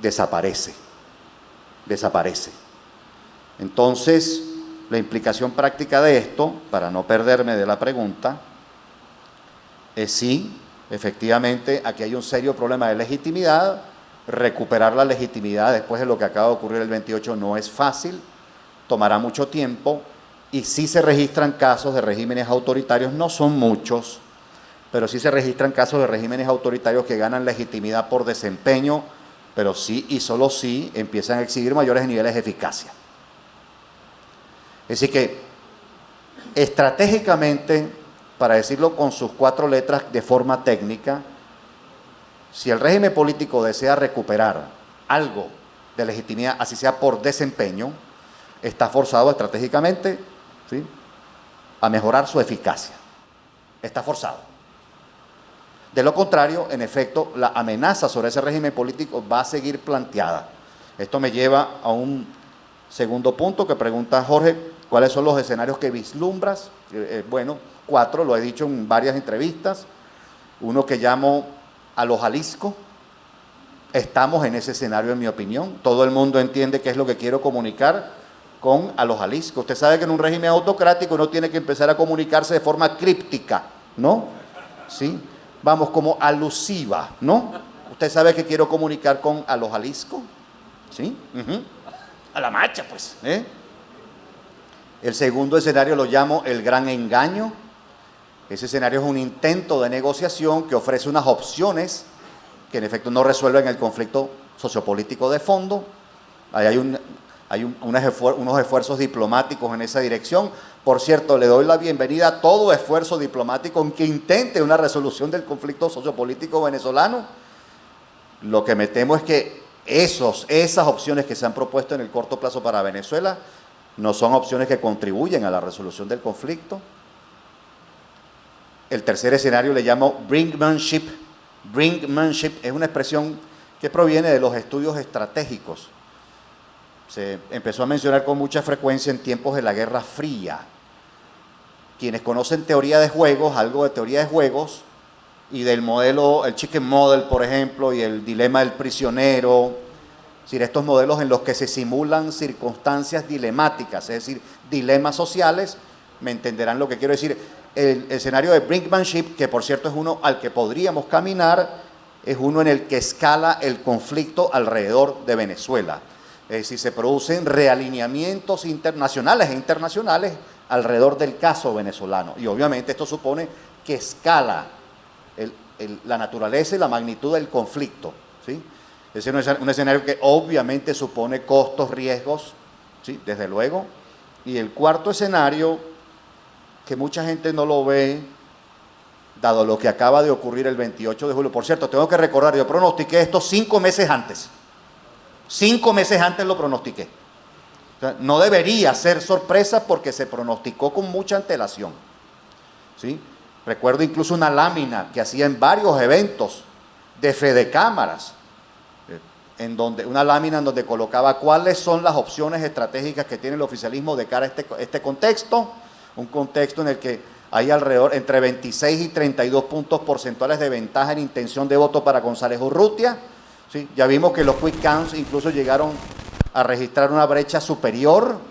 desaparece. Entonces, la implicación práctica de esto, para no perderme de la pregunta, es sí, efectivamente, aquí hay un serio problema de legitimidad. Recuperar la legitimidad después de lo que acaba de ocurrir el 28 no es fácil, tomará mucho tiempo y sí se registran casos de regímenes autoritarios, no son muchos, pero sí se registran casos de regímenes autoritarios que ganan legitimidad por desempeño, pero sí y solo sí empiezan a exhibir mayores niveles de eficacia. Es decir que estratégicamente, para decirlo con sus 4 letras de forma técnica, si el régimen político desea recuperar algo de legitimidad, así sea por desempeño, está forzado estratégicamente, ¿sí?, a mejorar su eficacia. Está forzado. De lo contrario, en efecto, la amenaza sobre ese régimen político va a seguir planteada. Esto me lleva a un segundo punto que pregunta Jorge: ¿cuáles son los escenarios que vislumbras? Bueno, 4, lo he dicho en varias entrevistas. Uno que llamo a lo Jalisco. Estamos en ese escenario, en mi opinión. Todo el mundo entiende qué es lo que quiero comunicar. con a los Jalisco. Usted sabe que en un régimen autocrático uno tiene que empezar a comunicarse de forma críptica, ¿no? ¿Sí? Vamos, como alusiva, ¿no? Usted sabe que quiero comunicar con a los Jalisco, ¿sí? A la marcha, pues, ¿eh? El segundo escenario lo llamo el gran engaño. Ese escenario es un intento de negociación que ofrece unas opciones que en efecto no resuelven el conflicto sociopolítico de fondo. Ahí hay unos esfuerzos diplomáticos en esa dirección. Por cierto, le doy la bienvenida a todo esfuerzo diplomático en que intente una resolución del conflicto sociopolítico venezolano. Lo que me temo es que esas opciones que se han propuesto en el corto plazo para Venezuela no son opciones que contribuyen a la resolución del conflicto. El tercer escenario le llamo brinkmanship. Brinkmanship es una expresión que proviene de los estudios estratégicos. Se empezó a mencionar con mucha frecuencia en tiempos de la Guerra Fría. Quienes conocen teoría de juegos, algo de teoría de juegos, y del modelo, el Chicken Model, por ejemplo, y el dilema del prisionero, es decir, estos modelos en los que se simulan circunstancias dilemáticas, es decir, dilemas sociales, me entenderán lo que quiero decir. El escenario de brinkmanship, que por cierto es uno al que podríamos caminar, es uno en el que escala el conflicto alrededor de Venezuela. Es decir, se producen realineamientos nacionales e internacionales alrededor del caso venezolano. Y obviamente esto supone que escala la naturaleza y la magnitud del conflicto, ¿sí? Es un escenario que obviamente supone costos, riesgos, ¿sí? Desde luego. Y el cuarto escenario, que mucha gente no lo ve, dado lo que acaba de ocurrir el 28 de julio. Por cierto, tengo que recordar, yo pronostiqué esto 5 meses antes. 5 meses antes lo pronostiqué. O sea, no debería ser sorpresa porque se pronosticó con mucha antelación, ¿sí? Recuerdo incluso una lámina que hacía en varios eventos de Fedecámaras, una lámina en donde colocaba cuáles son las opciones estratégicas que tiene el oficialismo de cara a este contexto, un contexto en el que hay alrededor entre 26 y 32 puntos porcentuales de ventaja en intención de voto para González Urrutia, ¿sí? Ya vimos que los quick counts incluso llegaron a registrar una brecha superior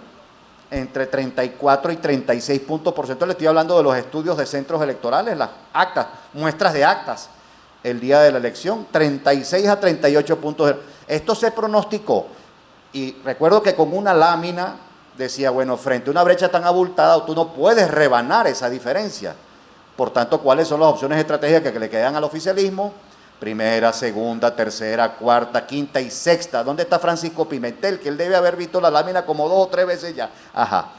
entre 34 y 36 puntos porcentuales. Estoy hablando de los estudios de centros electorales, las actas, muestras de actas el día de la elección, 36 a 38 puntos. Esto se pronosticó y recuerdo que con una lámina decía, bueno, frente a una brecha tan abultada, tú no puedes rebanar esa diferencia. Por tanto, ¿cuáles son las opciones estratégicas que le quedan al oficialismo? Primera, segunda, tercera, cuarta, quinta y sexta. ¿Dónde está Francisco Pimentel? Que él debe haber visto la lámina como 2 o 3 veces ya. Ajá.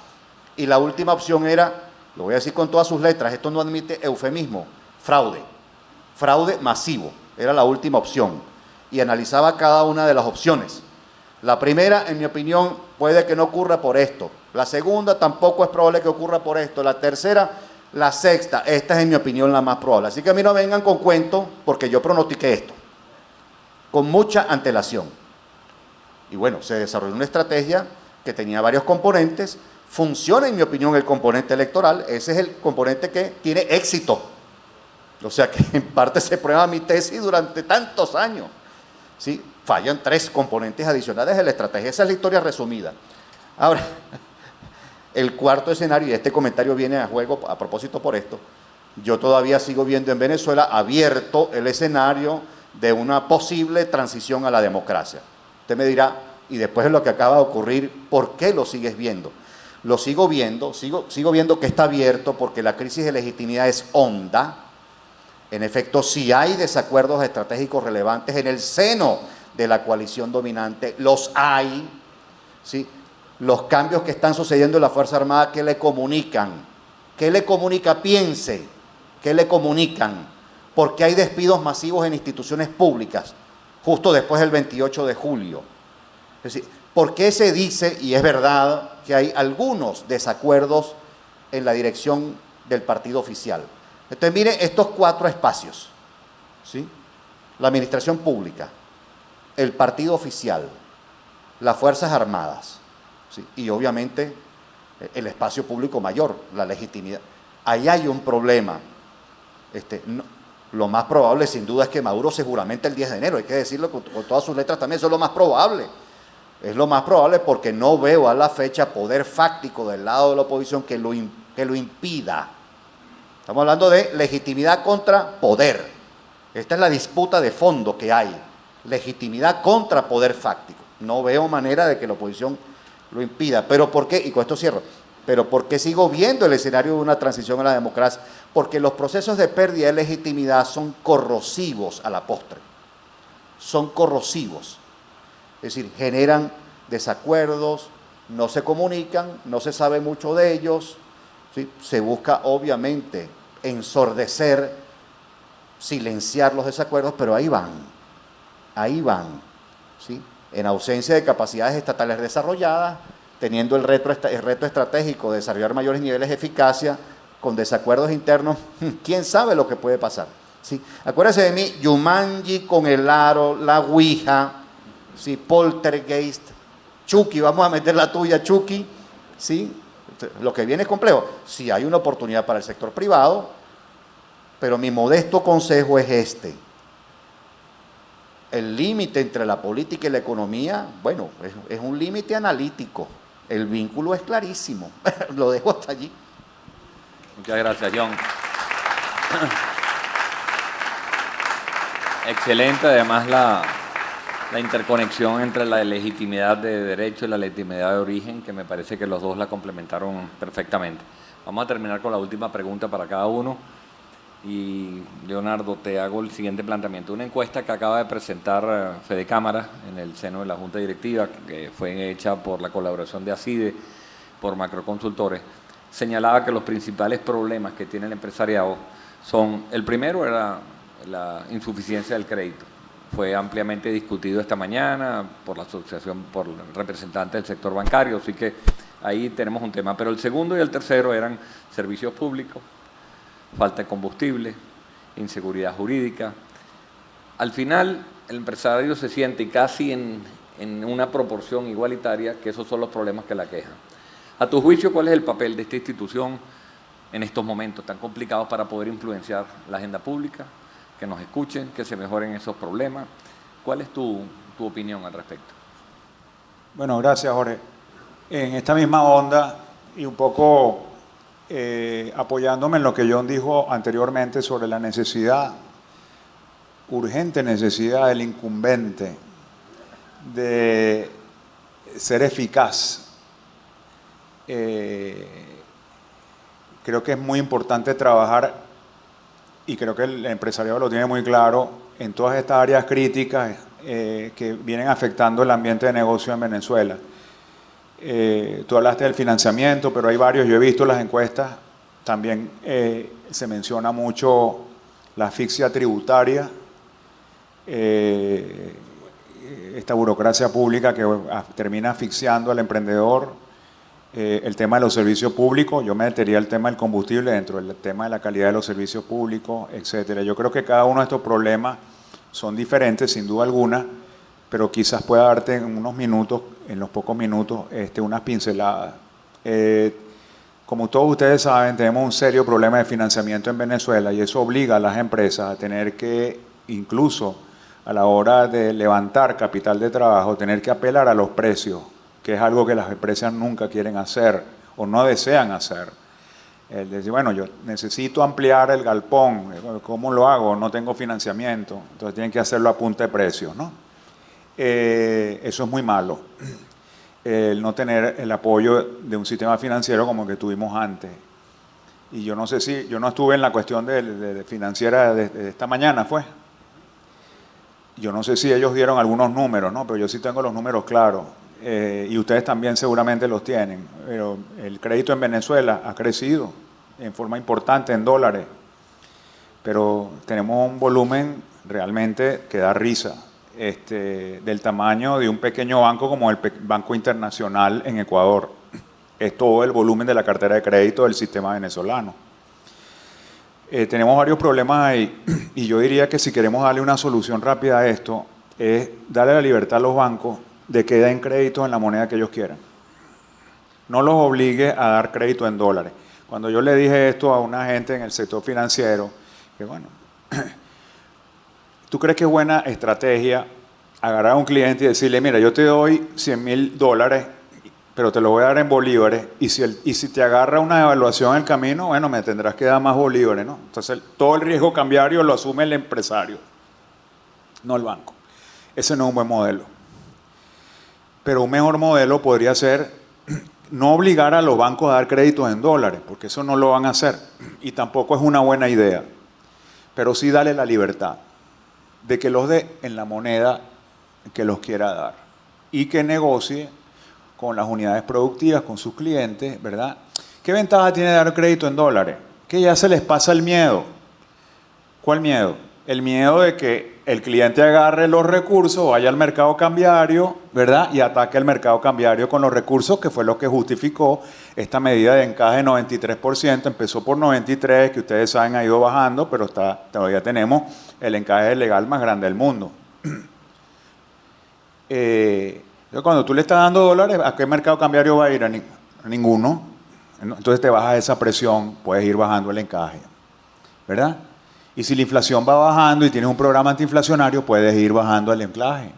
Y la última opción era, lo voy a decir con todas sus letras, esto no admite eufemismo, fraude. Fraude masivo, era la última opción. Y analizaba cada una de las opciones. La primera, en mi opinión, puede que no ocurra por esto. La segunda, tampoco es probable que ocurra por esto. La tercera, la sexta, esta es en mi opinión la más probable. Así que a mí no vengan con cuentos porque yo pronostiqué esto, con mucha antelación. Y bueno, se desarrolló una estrategia que tenía varios componentes. Funciona, en mi opinión, el componente electoral. Ese es el componente que tiene éxito. O sea que en parte se prueba mi tesis durante tantos años, ¿sí? Fallan 3 componentes adicionales de la estrategia. Esa es la historia resumida. Ahora, el cuarto escenario, y este comentario viene a juego a propósito por esto, yo todavía sigo viendo en Venezuela abierto el escenario de una posible transición a la democracia. Usted me dirá, y después de lo que acaba de ocurrir, ¿por qué lo sigues viendo? Lo sigo viendo, sigo viendo que está abierto porque la crisis de legitimidad es honda. En efecto, si hay desacuerdos estratégicos relevantes en el seno de la coalición dominante, los hay, ¿sí? Los cambios que están sucediendo en la Fuerza Armada, ¿qué le comunican? ¿Qué le comunica? Piense, ¿qué le comunican? Porque hay despidos masivos en instituciones públicas, justo después del 28 de julio. Es decir, ¿por qué se dice, y es verdad, que hay algunos desacuerdos en la dirección del partido oficial? Entonces, mire estos 4 espacios, ¿sí? La administración pública, el partido oficial, las Fuerzas Armadas, ¿sí? Y obviamente el espacio público mayor, la legitimidad. Ahí hay un problema. Lo más probable, sin duda, es que Maduro seguramente el 10 de enero, hay que decirlo con todas sus letras también, eso es lo más probable. Es lo más probable porque no veo a la fecha poder fáctico del lado de la oposición que lo impida. Estamos hablando de legitimidad contra poder. Esta es la disputa de fondo que hay. Legitimidad contra poder fáctico. No veo manera de que la oposición lo impida. ¿Pero por qué? Y con esto cierro. ¿Pero por qué sigo viendo el escenario de una transición a la democracia? Porque los procesos de pérdida de legitimidad son corrosivos a la postre. Son corrosivos. Es decir, generan desacuerdos, no se comunican, no se sabe mucho de ellos, ¿sí? Se busca obviamente ensordecer, silenciar los desacuerdos, pero ahí van, ¿sí? En ausencia de capacidades estatales desarrolladas, teniendo el reto estratégico de desarrollar mayores niveles de eficacia, con desacuerdos internos, quién sabe lo que puede pasar, ¿sí? Acuérdense de mí, Yumanji con el aro, la Ouija, ¿sí? Poltergeist, Chucky, vamos a meter la tuya, Chucky, ¿sí? Lo que viene es complejo. Si hay una oportunidad para el sector privado, pero mi modesto consejo es este. El límite entre la política y la economía, bueno, es un límite analítico. El vínculo es clarísimo. Lo dejo hasta allí. Muchas gracias, John. Excelente, además la interconexión entre la legitimidad de derecho y la legitimidad de origen, que me parece que los dos la complementaron perfectamente. Vamos a terminar con la última pregunta para cada uno. Y Leonardo, te hago el siguiente planteamiento. Una encuesta que acaba de presentar Fede Cámara en el seno de la Junta Directiva, que fue hecha por la colaboración de ACIDE, por Macroconsultores, señalaba que los principales problemas que tiene el empresariado son, el primero era la insuficiencia del crédito. Fue ampliamente discutido esta mañana por la asociación, por representantes del sector bancario, así que ahí tenemos un tema. Pero el segundo y el tercero eran servicios públicos, falta de combustible, inseguridad jurídica. Al final, el empresario se siente casi en una proporción igualitaria que esos son los problemas que la quejan. A tu juicio, ¿cuál es el papel de esta institución en estos momentos tan complicados para poder influenciar la agenda pública? Que nos escuchen, que se mejoren esos problemas. ¿Cuál es tu opinión al respecto? Bueno, gracias, Jorge. En esta misma onda y un poco apoyándome en lo que John dijo anteriormente sobre la urgente necesidad del incumbente de ser eficaz. Creo que es muy importante trabajar, y creo que el empresariado lo tiene muy claro, en todas estas áreas críticas que vienen afectando el ambiente de negocio en Venezuela. Tú hablaste del financiamiento, pero hay varios, yo he visto las encuestas, también se menciona mucho la asfixia tributaria, esta burocracia pública que termina asfixiando al emprendedor, el tema de los servicios públicos, yo metería el tema del combustible dentro del tema de la calidad de los servicios públicos, etcétera. Yo creo que cada uno de estos problemas son diferentes, sin duda alguna, pero quizás pueda darte en unos minutos, en los pocos minutos, unas pinceladas. Como todos ustedes saben, tenemos un serio problema de financiamiento en Venezuela y eso obliga a las empresas a tener que, incluso a la hora de levantar capital de trabajo, tener que apelar a los precios, que es algo que las empresas nunca quieren hacer o no desean hacer. Decir, bueno, yo necesito ampliar el galpón, ¿cómo lo hago? No tengo financiamiento, entonces tienen que hacerlo a punta de precios, ¿no? Eso es muy malo, el no tener el apoyo de un sistema financiero como el que tuvimos antes. Y yo no sé si, yo no estuve en la cuestión de financiera de esta mañana, ¿fue? Yo no sé si ellos dieron algunos números, ¿no? Pero yo sí tengo los números claros. Y ustedes también seguramente los tienen, pero el crédito en Venezuela ha crecido en forma importante en dólares, pero tenemos un volumen realmente que da risa, del tamaño de un pequeño banco como el Banco Internacional en Ecuador. Es todo el volumen de la cartera de crédito del sistema venezolano. Tenemos varios problemas ahí y yo diría que si queremos darle una solución rápida a esto es darle la libertad a los bancos de que den crédito en la moneda que ellos quieran. No los obligue a dar crédito en dólares. Cuando yo le dije esto a una gente en el sector financiero, que bueno, ¿tú crees que es buena estrategia agarrar a un cliente y decirle, mira, yo te doy $100,000, pero te lo voy a dar en bolívares, y si te agarra una devaluación en el camino, bueno, me tendrás que dar más bolívares, ¿no? Entonces, todo el riesgo cambiario lo asume el empresario, no el banco. Ese no es un buen modelo. Pero un mejor modelo podría ser no obligar a los bancos a dar créditos en dólares, porque eso no lo van a hacer, y tampoco es una buena idea, pero sí darle la libertad de que los dé en la moneda que los quiera dar y que negocie con las unidades productivas, con sus clientes, ¿verdad? ¿Qué ventaja tiene dar crédito en dólares? Que ya se les pasa el miedo. ¿Cuál miedo? El miedo de que el cliente agarre los recursos, vaya al mercado cambiario, ¿verdad? Y ataque el mercado cambiario con los recursos, que fue lo que justificó esta medida de encaje de 93%. Empezó por 93%, que ustedes saben ha ido bajando, pero todavía tenemos el encaje legal más grande del mundo. Cuando tú le estás dando dólares, ¿a qué mercado cambiario va a ir? A ninguno. Entonces te baja esa presión, puedes ir bajando el encaje, ¿verdad? Y si la inflación va bajando y tienes un programa antiinflacionario, puedes ir bajando el encaje.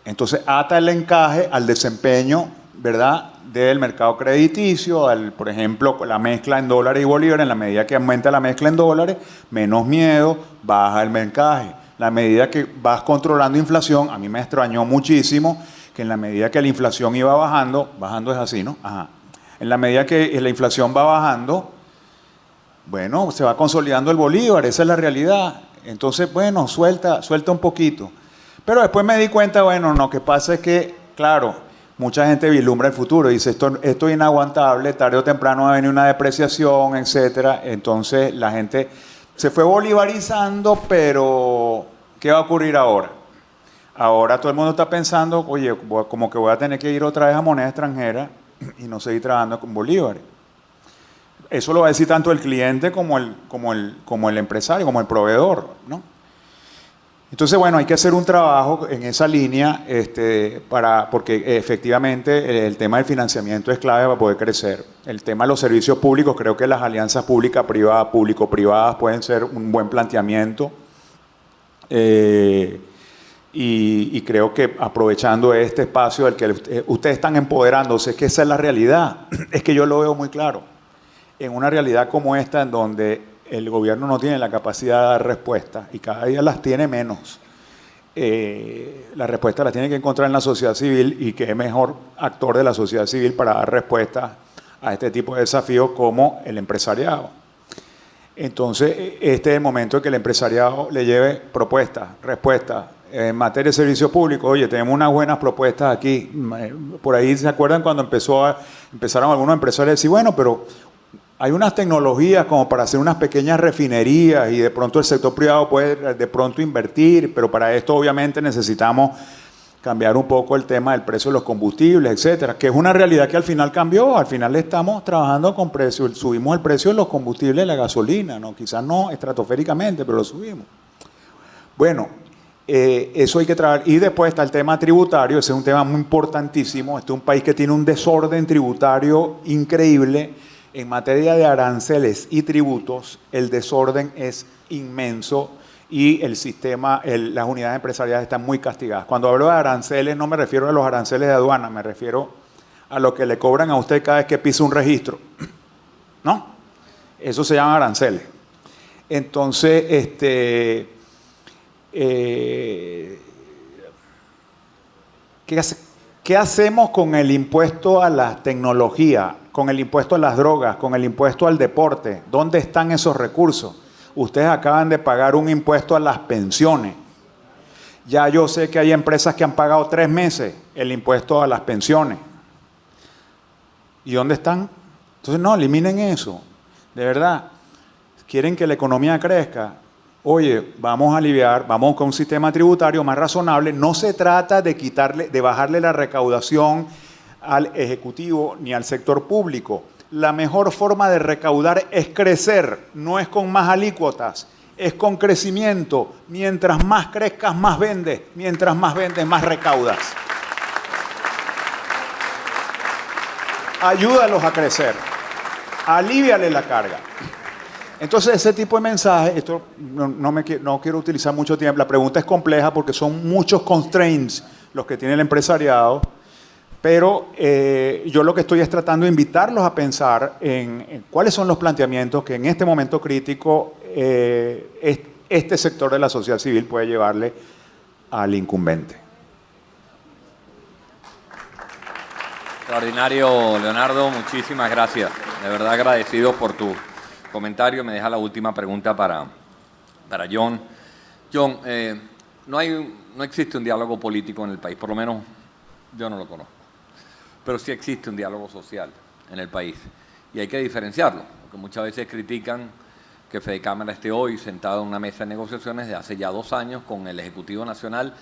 Entonces ata el encaje al desempeño, ¿verdad?, del mercado crediticio, por ejemplo, la mezcla en dólares y bolívares. En la medida que aumenta la mezcla en dólares, menos miedo, baja el encaje. La medida que vas controlando inflación, a mí me extrañó muchísimo que en la medida que la inflación iba bajando es así, ¿no? Ajá. En la medida que la inflación va bajando, bueno, se va consolidando el bolívar, esa es la realidad. Entonces, bueno, suelta un poquito. Pero después me di cuenta, bueno, lo que pasa es que, claro, mucha gente vislumbra el futuro y dice, esto es inaguantable, tarde o temprano va a venir una depreciación, etcétera. Entonces, la gente se fue bolivarizando, pero ¿qué va a ocurrir ahora? Ahora todo el mundo está pensando, oye, como que voy a tener que ir otra vez a moneda extranjera y no seguir trabajando con bolívares. Eso lo va a decir tanto el cliente como el empresario, como el proveedor, ¿no? Entonces, bueno, hay que hacer un trabajo en esa línea, porque efectivamente el tema del financiamiento es clave para poder crecer. El tema de los servicios públicos, creo que las alianzas público-privadas pueden ser un buen planteamiento. Y creo que aprovechando este espacio del que ustedes están empoderándose, es que esa es la realidad, es que yo lo veo muy claro. En una realidad como esta, en donde el gobierno no tiene la capacidad de dar respuestas y cada día las tiene menos, las respuestas las tiene que encontrar en la sociedad civil, y qué mejor actor de la sociedad civil para dar respuestas a este tipo de desafíos como el empresariado. Entonces, este es el momento de que el empresariado le lleve propuestas, respuestas. En materia de servicios públicos, oye, tenemos unas buenas propuestas aquí. Por ahí, ¿se acuerdan cuando empezaron algunos empresarios a decir, bueno, pero hay unas tecnologías como para hacer unas pequeñas refinerías y de pronto el sector privado puede de pronto invertir, pero para esto obviamente necesitamos cambiar un poco el tema del precio de los combustibles, etcétera, que es una realidad que al final cambió. Al final estamos trabajando con precios, subimos el precio de los combustibles de la gasolina, ¿no? Quizás no estratosféricamente, pero lo subimos. Bueno, eso hay que trabajar. Y después está el tema tributario, ese es un tema muy importantísimo. Este es un país que tiene un desorden tributario increíble. En materia de aranceles y tributos, el desorden es inmenso y el sistema, las unidades empresariales están muy castigadas. Cuando hablo de aranceles, no me refiero a los aranceles de aduana, me refiero a lo que le cobran a usted cada vez que pisa un registro, ¿no? Eso se llama aranceles. Entonces, ¿qué hacemos con el impuesto a la tecnología, con el impuesto a las drogas, con el impuesto al deporte? ¿Dónde están esos recursos? Ustedes acaban de pagar un impuesto a las pensiones. Ya yo sé que hay empresas que han pagado 3 meses el impuesto a las pensiones. ¿Y dónde están? Entonces, no, eliminen eso. De verdad, quieren que la economía crezca. Oye, vamos a aliviar, vamos con un sistema tributario más razonable. No se trata de bajarle la recaudación al Ejecutivo ni al sector público. La mejor forma de recaudar es crecer, no es con más alícuotas, es con crecimiento. Mientras más crezcas, más vendes. Mientras más vendes, más recaudas. Ayúdalos a crecer, alíviale la carga. Entonces, ese tipo de mensaje, esto no quiero utilizar mucho tiempo, la pregunta es compleja porque son muchos constraints los que tiene el empresariado, pero yo lo que estoy es tratando de invitarlos a pensar en cuáles son los planteamientos que en este momento crítico este sector de la sociedad civil puede llevarle al incumbente. Extraordinario, Leonardo, muchísimas gracias. De verdad agradecido por tu comentario. Me deja la última pregunta para John. John, no existe un diálogo político en el país, por lo menos yo no lo conozco. Pero sí existe un diálogo social en el país y hay que diferenciarlo, porque muchas veces critican que Fede Cámara esté hoy sentado en una mesa de negociaciones de hace ya 2 años con el Ejecutivo Nacional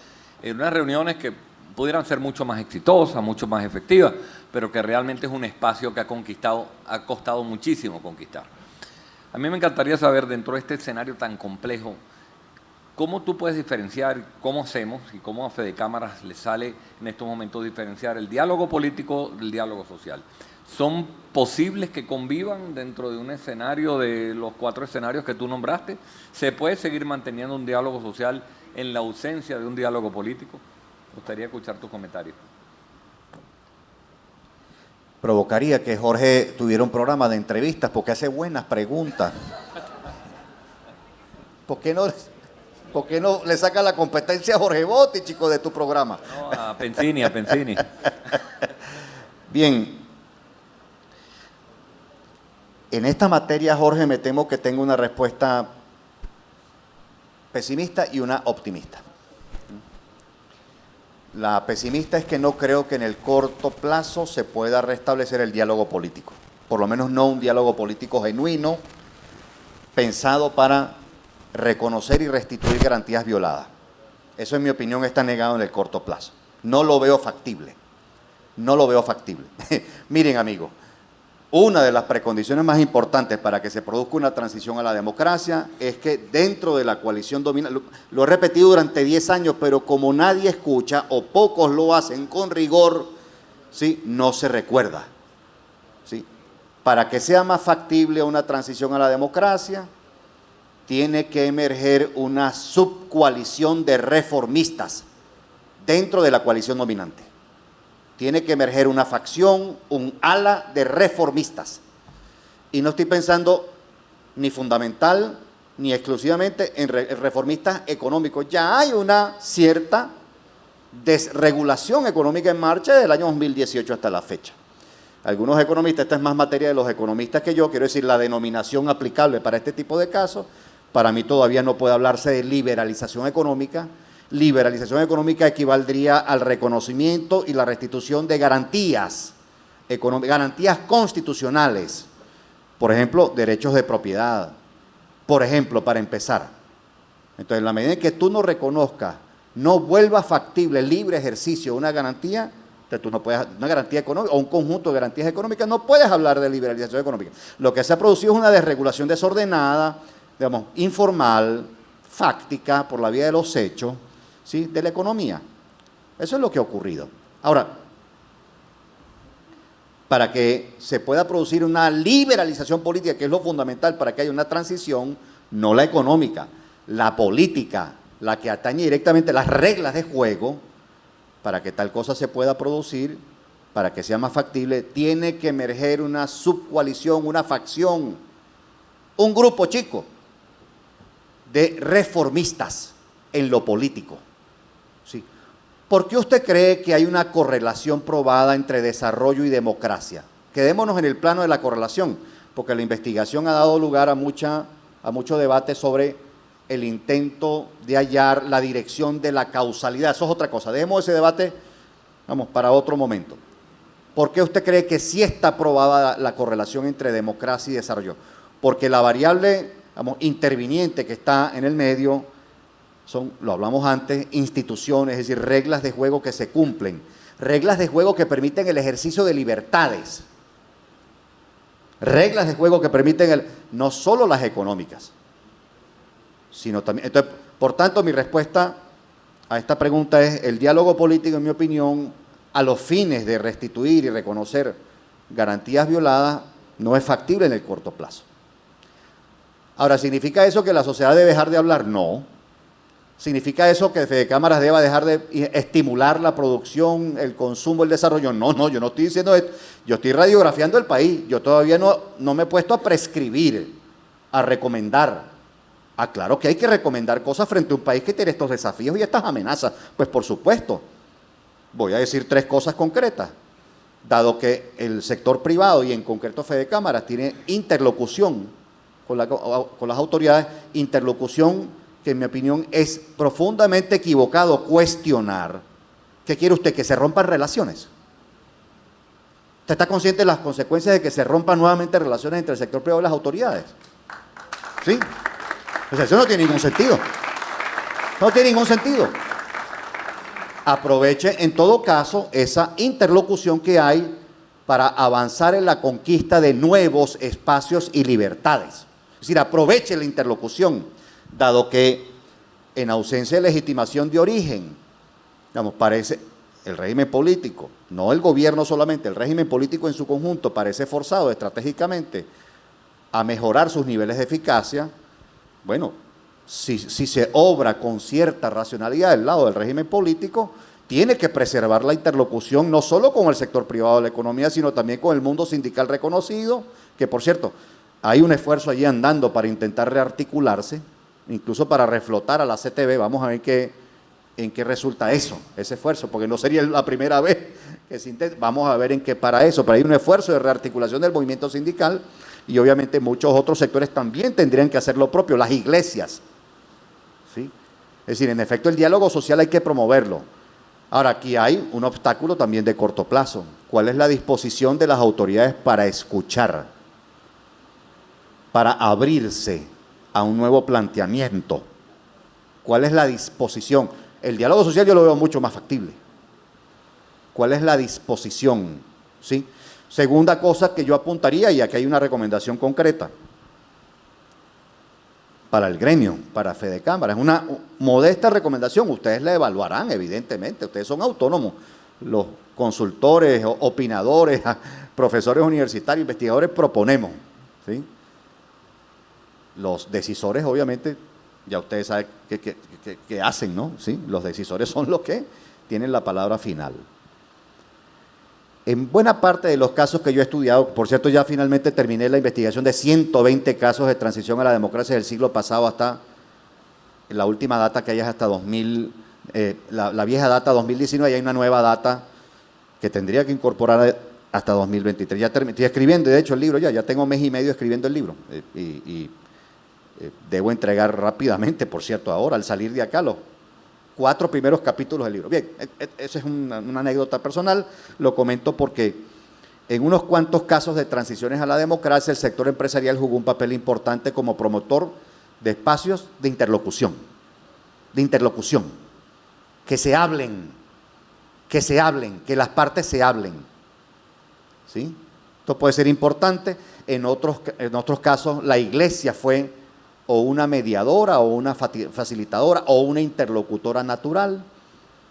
en unas reuniones que pudieran ser mucho más exitosas, mucho más efectivas, pero que realmente es un espacio que ha costado muchísimo conquistar. A mí me encantaría saber, dentro de este escenario tan complejo, ¿cómo tú puedes diferenciar, cómo hacemos y cómo a Fede Cámaras le sale en estos momentos diferenciar el diálogo político del diálogo social? ¿Son posibles que convivan dentro de un escenario de los 4 escenarios que tú nombraste? ¿Se puede seguir manteniendo un diálogo social en la ausencia de un diálogo político? Me gustaría escuchar tus comentarios. Provocaría que Jorge tuviera un programa de entrevistas porque hace buenas preguntas. ¿Por qué no le saca la competencia a Jorge Botti, chico, de tu programa? No, a Pensini. Bien. En esta materia, Jorge, me temo que tengo una respuesta pesimista y una optimista. La pesimista es que no creo que en el corto plazo se pueda restablecer el diálogo político. Por lo menos no un diálogo político genuino, pensado para reconocer y restituir garantías violadas. Eso, en mi opinión, está negado en el corto plazo. No lo veo factible. No lo veo factible. Miren, amigos, una de las precondiciones más importantes para que se produzca una transición a la democracia es que dentro de la coalición dominante, lo he repetido durante 10 años, pero como nadie escucha o pocos lo hacen con rigor, ¿sí?, no se recuerda. ¿Sí? Para que sea más factible una transición a la democracia, tiene que emerger una subcoalición de reformistas dentro de la coalición dominante. Tiene que emerger una facción, un ala de reformistas. Y no estoy pensando ni fundamental ni exclusivamente en reformistas económicos. Ya hay una cierta desregulación económica en marcha desde el año 2018 hasta la fecha. Algunos economistas, esta es más materia de los economistas que yo, quiero decir, la denominación aplicable para este tipo de casos, para mí todavía no puede hablarse de liberalización económica. Liberalización económica equivaldría al reconocimiento y la restitución de garantías garantías constitucionales, por ejemplo, derechos de propiedad, por ejemplo, para empezar. Entonces, en la medida en que tú no reconozcas, no vuelva factible el libre ejercicio de una garantía, entonces tú no puedes, una garantía económica o un conjunto de garantías económicas, no puedes hablar de liberalización económica. Lo que se ha producido es una desregulación desordenada, digamos, informal, fáctica, por la vía de los hechos, ¿sí?, de la economía. Eso es lo que ha ocurrido. Ahora, para que se pueda producir una liberalización política, que es lo fundamental para que haya una transición, no la económica, la política, la que atañe directamente las reglas de juego, para que tal cosa se pueda producir, para que sea más factible, tiene que emerger una subcoalición, una facción, un grupo chico de reformistas en lo político. ¿Sí? ¿Por qué usted cree que hay una correlación probada entre desarrollo y democracia? Quedémonos en el plano de la correlación, porque la investigación ha dado lugar a mucho debate sobre el intento de hallar la dirección de la causalidad. Eso es otra cosa. Dejemos ese debate, vamos, para otro momento. ¿Por qué usted cree que sí está probada la correlación entre democracia y desarrollo? Porque la variable, vamos, interviniente que está en el medio son, lo hablamos antes, instituciones, es decir, reglas de juego que se cumplen, reglas de juego que permiten el ejercicio de libertades, reglas de juego que permiten no solo las económicas, sino también. Entonces, por tanto, mi respuesta a esta pregunta es: el diálogo político, en mi opinión, a los fines de restituir y reconocer garantías violadas, no es factible en el corto plazo. Ahora, ¿significa eso que la sociedad debe dejar de hablar? No. ¿Significa eso que Fedecámaras deba dejar de estimular la producción, el consumo, el desarrollo? No, no, yo no estoy diciendo esto. Yo estoy radiografiando el país. Yo todavía no me he puesto a prescribir, a recomendar. Claro que hay que recomendar cosas frente a un país que tiene estos desafíos y estas amenazas. Pues por supuesto. Voy a decir 3 cosas concretas. Dado que el sector privado y en concreto Fedecámaras tiene interlocución con las autoridades, interlocución que en mi opinión es profundamente equivocado cuestionar. ¿Qué quiere usted? ¿Que se rompan relaciones? ¿Usted está consciente de las consecuencias de que se rompan nuevamente relaciones entre el sector privado y las autoridades? ¿Sí? O sea, eso no tiene ningún sentido. No tiene ningún sentido. Aproveche en todo caso esa interlocución que hay para avanzar en la conquista de nuevos espacios y libertades. Es decir, aproveche la interlocución. Dado que en ausencia de legitimación de origen, digamos, parece el régimen político, no el gobierno solamente, el régimen político en su conjunto parece forzado estratégicamente a mejorar sus niveles de eficacia. Bueno, si se obra con cierta racionalidad del lado del régimen político, tiene que preservar la interlocución no solo con el sector privado de la economía, sino también con el mundo sindical reconocido, que por cierto, hay un esfuerzo allí andando para intentar rearticularse, incluso para reflotar a la CTV. Vamos a ver en qué resulta eso, ese esfuerzo, porque no sería la primera vez que se intenta. Vamos a ver en qué para eso, pero hay un esfuerzo de rearticulación del movimiento sindical y obviamente muchos otros sectores también tendrían que hacer lo propio, las iglesias, ¿sí? Es decir, en efecto el diálogo social hay que promoverlo. Ahora, aquí hay un obstáculo también de corto plazo. ¿Cuál es la disposición de las autoridades para escuchar, para abrirse a un nuevo planteamiento? ¿Cuál es la disposición? El diálogo social yo lo veo mucho más factible. ¿Cuál es la disposición? ¿Sí? Segunda cosa que yo apuntaría, y aquí hay una recomendación concreta para el gremio, para Fedecámaras, es una modesta recomendación, ustedes la evaluarán evidentemente, ustedes son autónomos, los consultores, opinadores, profesores universitarios, investigadores proponemos, ¿sí? Los decisores, obviamente, ya ustedes saben qué hacen, ¿no? ¿Sí? Los decisores son los que tienen la palabra final. En buena parte de los casos que yo he estudiado, por cierto, ya finalmente terminé la investigación de 120 casos de transición a la democracia del siglo pasado hasta la última data que hay es hasta 2000, la vieja data 2019, y hay una nueva data que tendría que incorporar hasta 2023. Ya estoy escribiendo, de hecho, el libro ya tengo 1 mes y medio escribiendo el libro debo entregar rápidamente, por cierto, ahora, al salir de acá, los 4 primeros capítulos del libro. Bien, esa es una anécdota personal, lo comento porque en unos cuantos casos de transiciones a la democracia, el sector empresarial jugó un papel importante como promotor de espacios de interlocución, que se hablen, que las partes se hablen, ¿sí? Esto puede ser importante. En otros casos, la iglesia fue o una mediadora, o una facilitadora, o una interlocutora natural.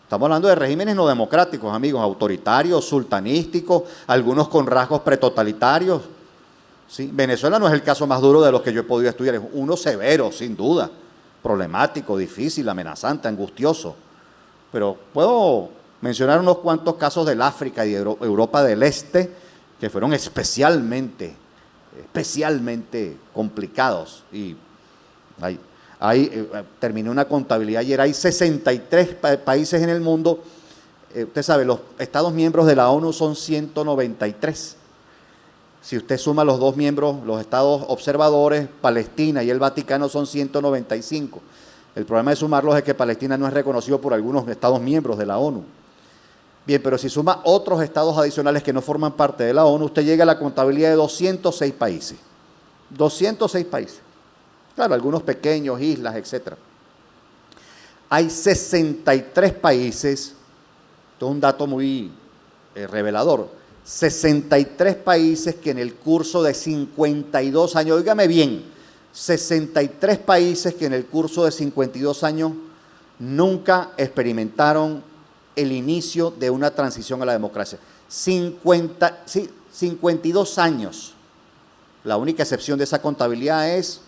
Estamos hablando de regímenes no democráticos, amigos, autoritarios, sultanísticos, algunos con rasgos pretotalitarios. ¿Sí? Venezuela no es el caso más duro de los que yo he podido estudiar, es uno severo, sin duda, problemático, difícil, amenazante, angustioso. Pero puedo mencionar unos cuantos casos del África y de Europa del Este que fueron especialmente complicados. Y terminé una contabilidad ayer, hay 63 países en el mundo. Usted sabe, los Estados miembros de la ONU son 193. Si usted suma los 2 miembros, los Estados observadores, Palestina y el Vaticano, son 195. El problema de sumarlos es que Palestina no es reconocido por algunos Estados miembros de la ONU. Bien, pero si suma otros estados adicionales que no forman parte de la ONU, usted llega a la contabilidad de 206 países. 206 países. Claro, algunos pequeños, islas, etc. Hay 63 países, esto es un dato muy revelador, 63 países que en el curso de 52 años, óigame bien, 63 países que en el curso de 52 años nunca experimentaron el inicio de una transición a la democracia. 52 años. La única excepción de esa contabilidad es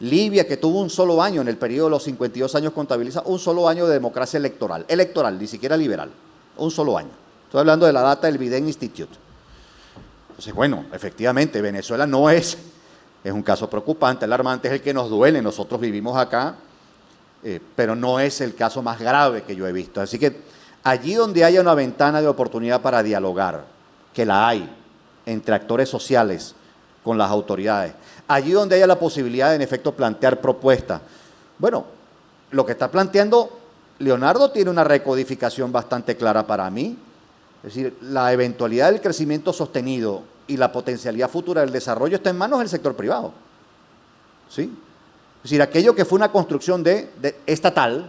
Libia, que tuvo un solo año en el periodo de los 52 años contabiliza, un solo año de democracia electoral, ni siquiera liberal, un solo año. Estoy hablando de la data del Biden Institute. Entonces, bueno, efectivamente, Venezuela no es un caso preocupante, alarmante, es el que nos duele, nosotros vivimos acá, pero no es el caso más grave que yo he visto. Así que allí donde haya una ventana de oportunidad para dialogar, que la hay, entre actores sociales con las autoridades, allí donde haya la posibilidad de, en efecto, plantear propuestas. Bueno, lo que está planteando Leonardo tiene una recodificación bastante clara para mí. Es decir, la eventualidad del crecimiento sostenido y la potencialidad futura del desarrollo está en manos del sector privado. ¿Sí? Es decir, aquello que fue una construcción estatal,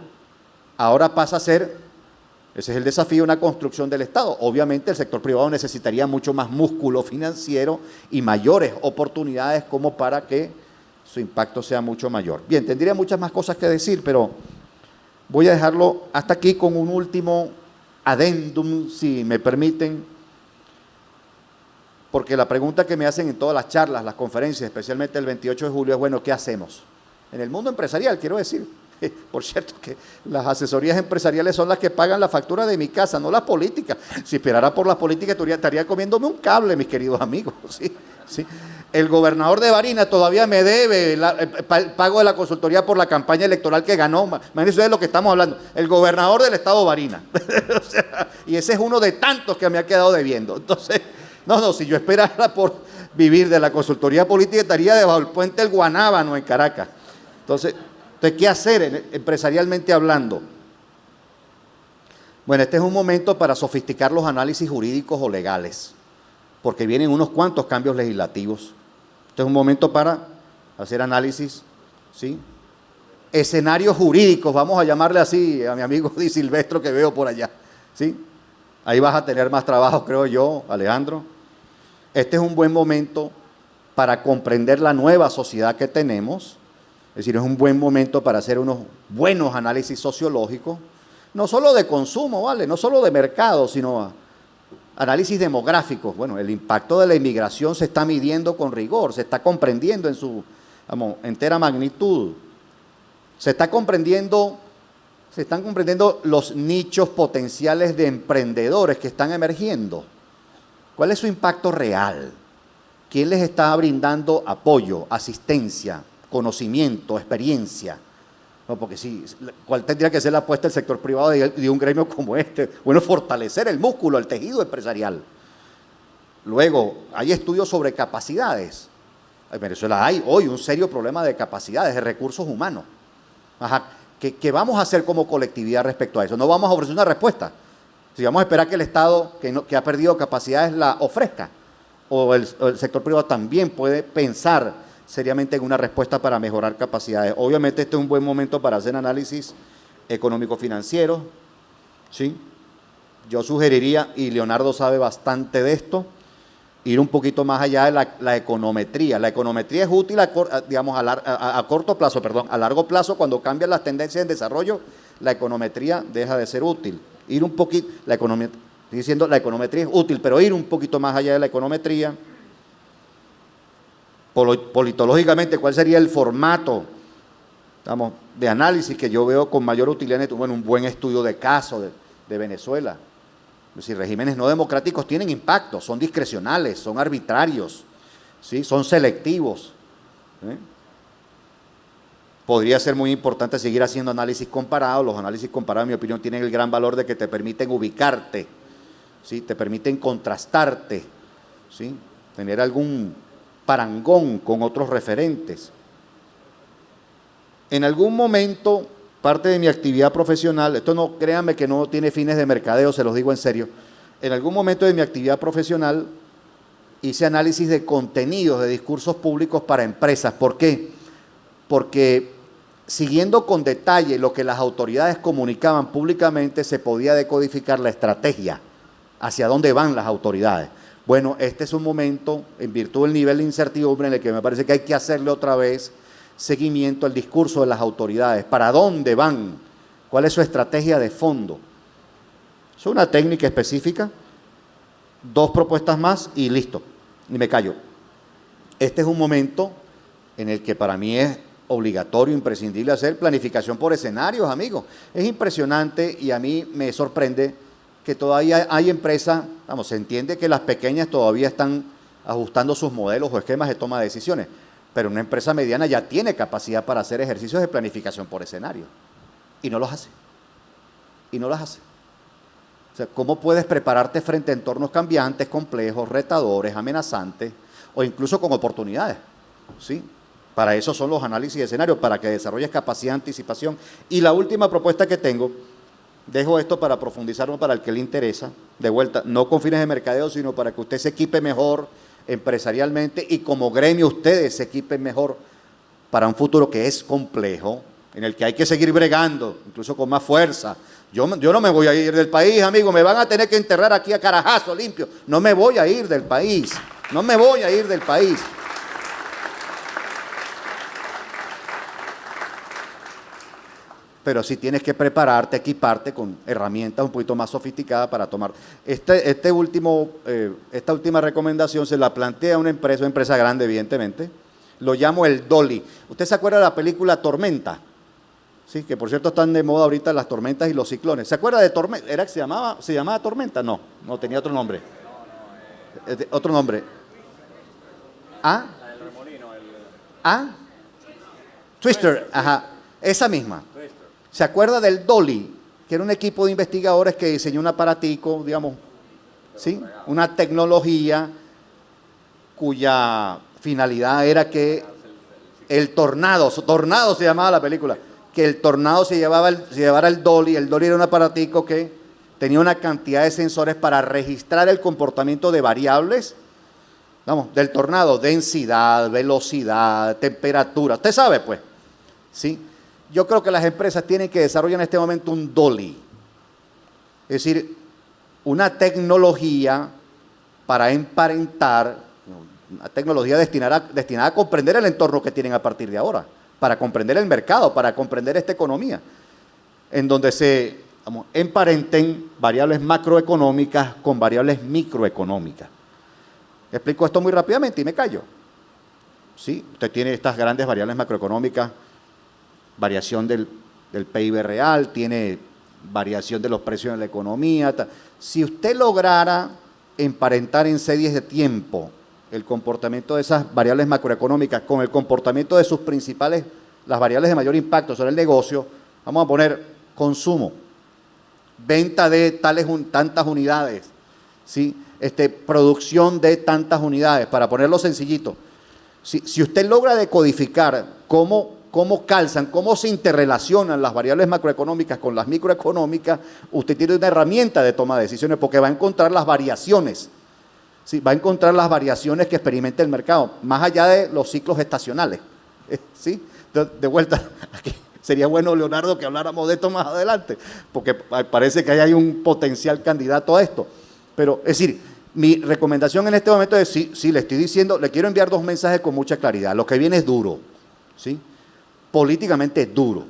ahora pasa a ser, ese es el desafío, una construcción del Estado. Obviamente el sector privado necesitaría mucho más músculo financiero y mayores oportunidades como para que su impacto sea mucho mayor. Bien, tendría muchas más cosas que decir, pero voy a dejarlo hasta aquí con un último adendum, si me permiten, porque la pregunta que me hacen en todas las charlas, las conferencias, especialmente el 28 de julio, es, bueno, ¿qué hacemos? En el mundo empresarial, quiero decir. Por cierto, que las asesorías empresariales son las que pagan la factura de mi casa, no las políticas. Si esperara por las políticas, estaría comiéndome un cable, mis queridos amigos. ¿Sí? ¿Sí? El gobernador de Barinas todavía me debe el pago de la consultoría por la campaña electoral que ganó. Imagínense de lo que estamos hablando. El gobernador del estado de Barinas. O sea, y ese es uno de tantos que me ha quedado debiendo. Entonces, no, si yo esperara por vivir de la consultoría política, estaría debajo del puente del Guanábano en Caracas. Entonces, ¿qué hacer empresarialmente hablando? Bueno, este es un momento para sofisticar los análisis jurídicos o legales, porque vienen unos cuantos cambios legislativos. Este es un momento para hacer análisis, ¿sí? Escenarios jurídicos, vamos a llamarle así a mi amigo Di Silvestro que veo por allá, ¿sí? Ahí vas a tener más trabajo, creo yo, Alejandro. Este es un buen momento para comprender la nueva sociedad que tenemos. Es decir, es un buen momento para hacer unos buenos análisis sociológicos, no solo de consumo, ¿vale? No solo de mercado, sino análisis demográficos. Bueno, el impacto de la inmigración se está midiendo con rigor, se está comprendiendo en su entera magnitud. Se están comprendiendo los nichos potenciales de emprendedores que están emergiendo. ¿Cuál es su impacto real? ¿Quién les está brindando apoyo, asistencia, conocimiento, experiencia? No, porque sí, ¿cuál tendría que ser la apuesta del sector privado de un gremio como este? Bueno, fortalecer el músculo, el tejido empresarial. Luego, hay estudios sobre capacidades. En Venezuela hay hoy un serio problema de capacidades, de recursos humanos. Ajá. ¿Qué vamos a hacer como colectividad respecto a eso? No vamos a ofrecer una respuesta. Si vamos a esperar que el Estado, que ha perdido capacidades, la ofrezca. O el sector privado también puede pensar seriamente en una respuesta para mejorar capacidades. Obviamente este es un buen momento para hacer análisis económico-financiero, ¿sí? Yo sugeriría, y Leonardo sabe bastante de esto, ir un poquito más allá de la econometría. La econometría es útil, a corto plazo, a largo plazo, cuando cambian las tendencias en desarrollo, la econometría deja de ser útil. Ir un poquito, la econometría es útil, pero ir un poquito más allá de la econometría. Politológicamente, ¿cuál sería el formato, de análisis que yo veo con mayor utilidad? Bueno, un buen estudio de caso de Venezuela. Es decir, regímenes no democráticos tienen impacto, son discrecionales, son arbitrarios, ¿sí? Son selectivos. Podría ser muy importante seguir haciendo análisis comparados. Los análisis comparados, en mi opinión, tienen el gran valor de que te permiten ubicarte, ¿sí? Te permiten contrastarte, ¿sí? Tener algún parangón con otros referentes. En algún momento, parte de mi actividad profesional, esto no, créanme que no tiene fines de mercadeo, se los digo en serio, en algún momento de mi actividad profesional hice análisis de contenidos, de discursos públicos para empresas. ¿Por qué? Porque siguiendo con detalle lo que las autoridades comunicaban públicamente, se podía decodificar la estrategia, hacia dónde van las autoridades. Bueno, este es un momento, en virtud del nivel de incertidumbre, en el que me parece que hay que hacerle otra vez seguimiento al discurso de las autoridades. ¿Para dónde van? ¿Cuál es su estrategia de fondo? Es una técnica específica, 2 propuestas más y listo, y me callo. Este es un momento en el que para mí es obligatorio, imprescindible hacer planificación por escenarios, amigos. Es impresionante y a mí me sorprende que todavía hay empresas, vamos, se entiende que las pequeñas todavía están ajustando sus modelos o esquemas de toma de decisiones, pero una empresa mediana ya tiene capacidad para hacer ejercicios de planificación por escenario y no los hace. Y no las hace. O sea, ¿cómo puedes prepararte frente a entornos cambiantes, complejos, retadores, amenazantes o incluso con oportunidades? ¿Sí? Para eso son los análisis de escenario, para que desarrolles capacidad de anticipación. Y la última propuesta que tengo, dejo esto para profundizarlo para el que le interesa, de vuelta, no con fines de mercadeo, sino para que usted se equipe mejor empresarialmente y como gremio ustedes se equipen mejor para un futuro que es complejo, en el que hay que seguir bregando, incluso con más fuerza. Yo no me voy a ir del país, amigo, me van a tener que enterrar aquí a carajazo limpio. No me voy a ir del país, no me voy a ir del país. Pero sí tienes que prepararte, equiparte con herramientas un poquito más sofisticadas para tomar. Esta última recomendación se la plantea una empresa grande, evidentemente. Lo llamo el Dolly. ¿Usted se acuerda de la película Tormenta? Sí, que por cierto están de moda ahorita las tormentas y los ciclones. ¿Se acuerda de Tormenta? ¿Era que se llamaba Tormenta? No, tenía otro nombre. Otro nombre. ¿Ah? La del remolino. ¿Ah? Twister, ajá. Esa misma. ¿Se acuerda del Dolly? Que era un equipo de investigadores que diseñó un aparatico, digamos, ¿sí? Una tecnología cuya finalidad era que el tornado se llamaba la película, que el tornado se llevara el Dolly. El Dolly era un aparatico que tenía una cantidad de sensores para registrar el comportamiento de variables, vamos, del tornado, densidad, velocidad, temperatura, usted sabe pues, ¿sí? Yo creo que las empresas tienen que desarrollar en este momento un Dolly, es decir, una tecnología para emparentar, una tecnología destinada a comprender el entorno que tienen a partir de ahora, para comprender el mercado, para comprender esta economía, en donde se emparenten variables macroeconómicas con variables microeconómicas. Explico esto muy rápidamente y me callo. ¿Sí? Usted tiene estas grandes variables macroeconómicas, variación del PIB real, tiene variación de los precios en la economía. Si usted lograra emparentar en series de tiempo el comportamiento de esas variables macroeconómicas con el comportamiento de sus principales, las variables de mayor impacto sobre el negocio, vamos a poner consumo, venta de tantas unidades, ¿sí? Producción de tantas unidades, para ponerlo sencillito. Si usted logra decodificar cómo calzan, cómo se interrelacionan las variables macroeconómicas con las microeconómicas, usted tiene una herramienta de toma de decisiones porque va a encontrar las variaciones, ¿sí? Va a encontrar las variaciones que experimenta el mercado, más allá de los ciclos estacionales, ¿sí? De vuelta, aquí sería bueno, Leonardo, que habláramos de esto más adelante, porque parece que ahí hay un potencial candidato a esto. Pero, es decir, mi recomendación en este momento es, sí, le estoy diciendo, le quiero enviar dos mensajes con mucha claridad. Lo que viene es duro, ¿sí? Políticamente es duro,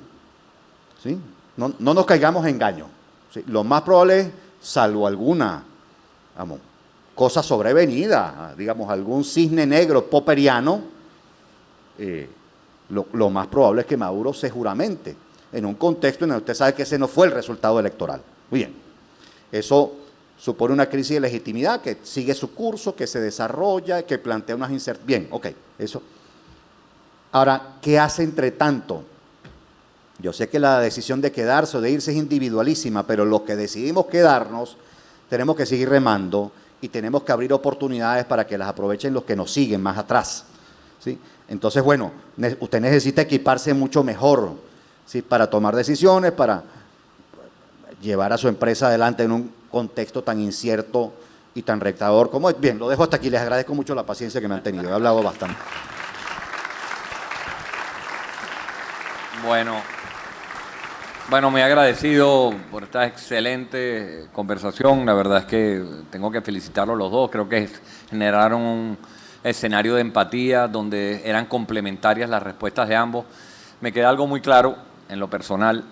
¿sí? No nos caigamos en engaño, ¿sí? Lo más probable es, salvo alguna, cosa sobrevenida, digamos, algún cisne negro popperiano, lo más probable es que Maduro se juramente en un contexto en el que usted sabe que ese no fue el resultado electoral. Muy bien, eso supone una crisis de legitimidad que sigue su curso, que se desarrolla, que plantea unas incertidumbres. Bien, ok, eso. Ahora, ¿qué hace entre tanto? Yo sé que la decisión de quedarse o de irse es individualísima, pero los que decidimos quedarnos tenemos que seguir remando y tenemos que abrir oportunidades para que las aprovechen los que nos siguen más atrás, ¿sí? Entonces, bueno, usted necesita equiparse mucho mejor, ¿sí? Para tomar decisiones, para llevar a su empresa adelante en un contexto tan incierto y tan retador como es. Bien, lo dejo hasta aquí. Les agradezco mucho la paciencia que me han tenido. He hablado bastante. Bueno, muy agradecido por esta excelente conversación. La verdad es que tengo que felicitarlos los dos. Creo que generaron un escenario de empatía donde eran complementarias las respuestas de ambos. Me queda algo muy claro en lo personal,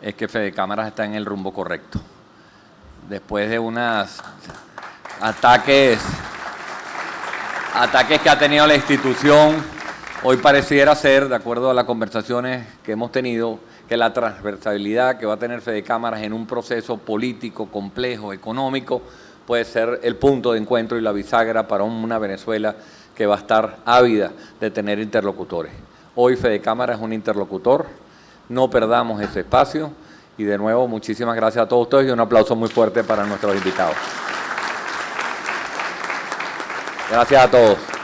es que Fede Cámaras está en el rumbo correcto. Después de unos ataques que ha tenido la institución, Hoy pareciera ser, de acuerdo a las conversaciones que hemos tenido, que la transversalidad que va a tener Fedecámaras en un proceso político, complejo, económico, puede ser el punto de encuentro y la bisagra para una Venezuela que va a estar ávida de tener interlocutores. Hoy Fedecámaras es un interlocutor, no perdamos ese espacio y de nuevo muchísimas gracias a todos ustedes y un aplauso muy fuerte para nuestros invitados. Gracias a todos.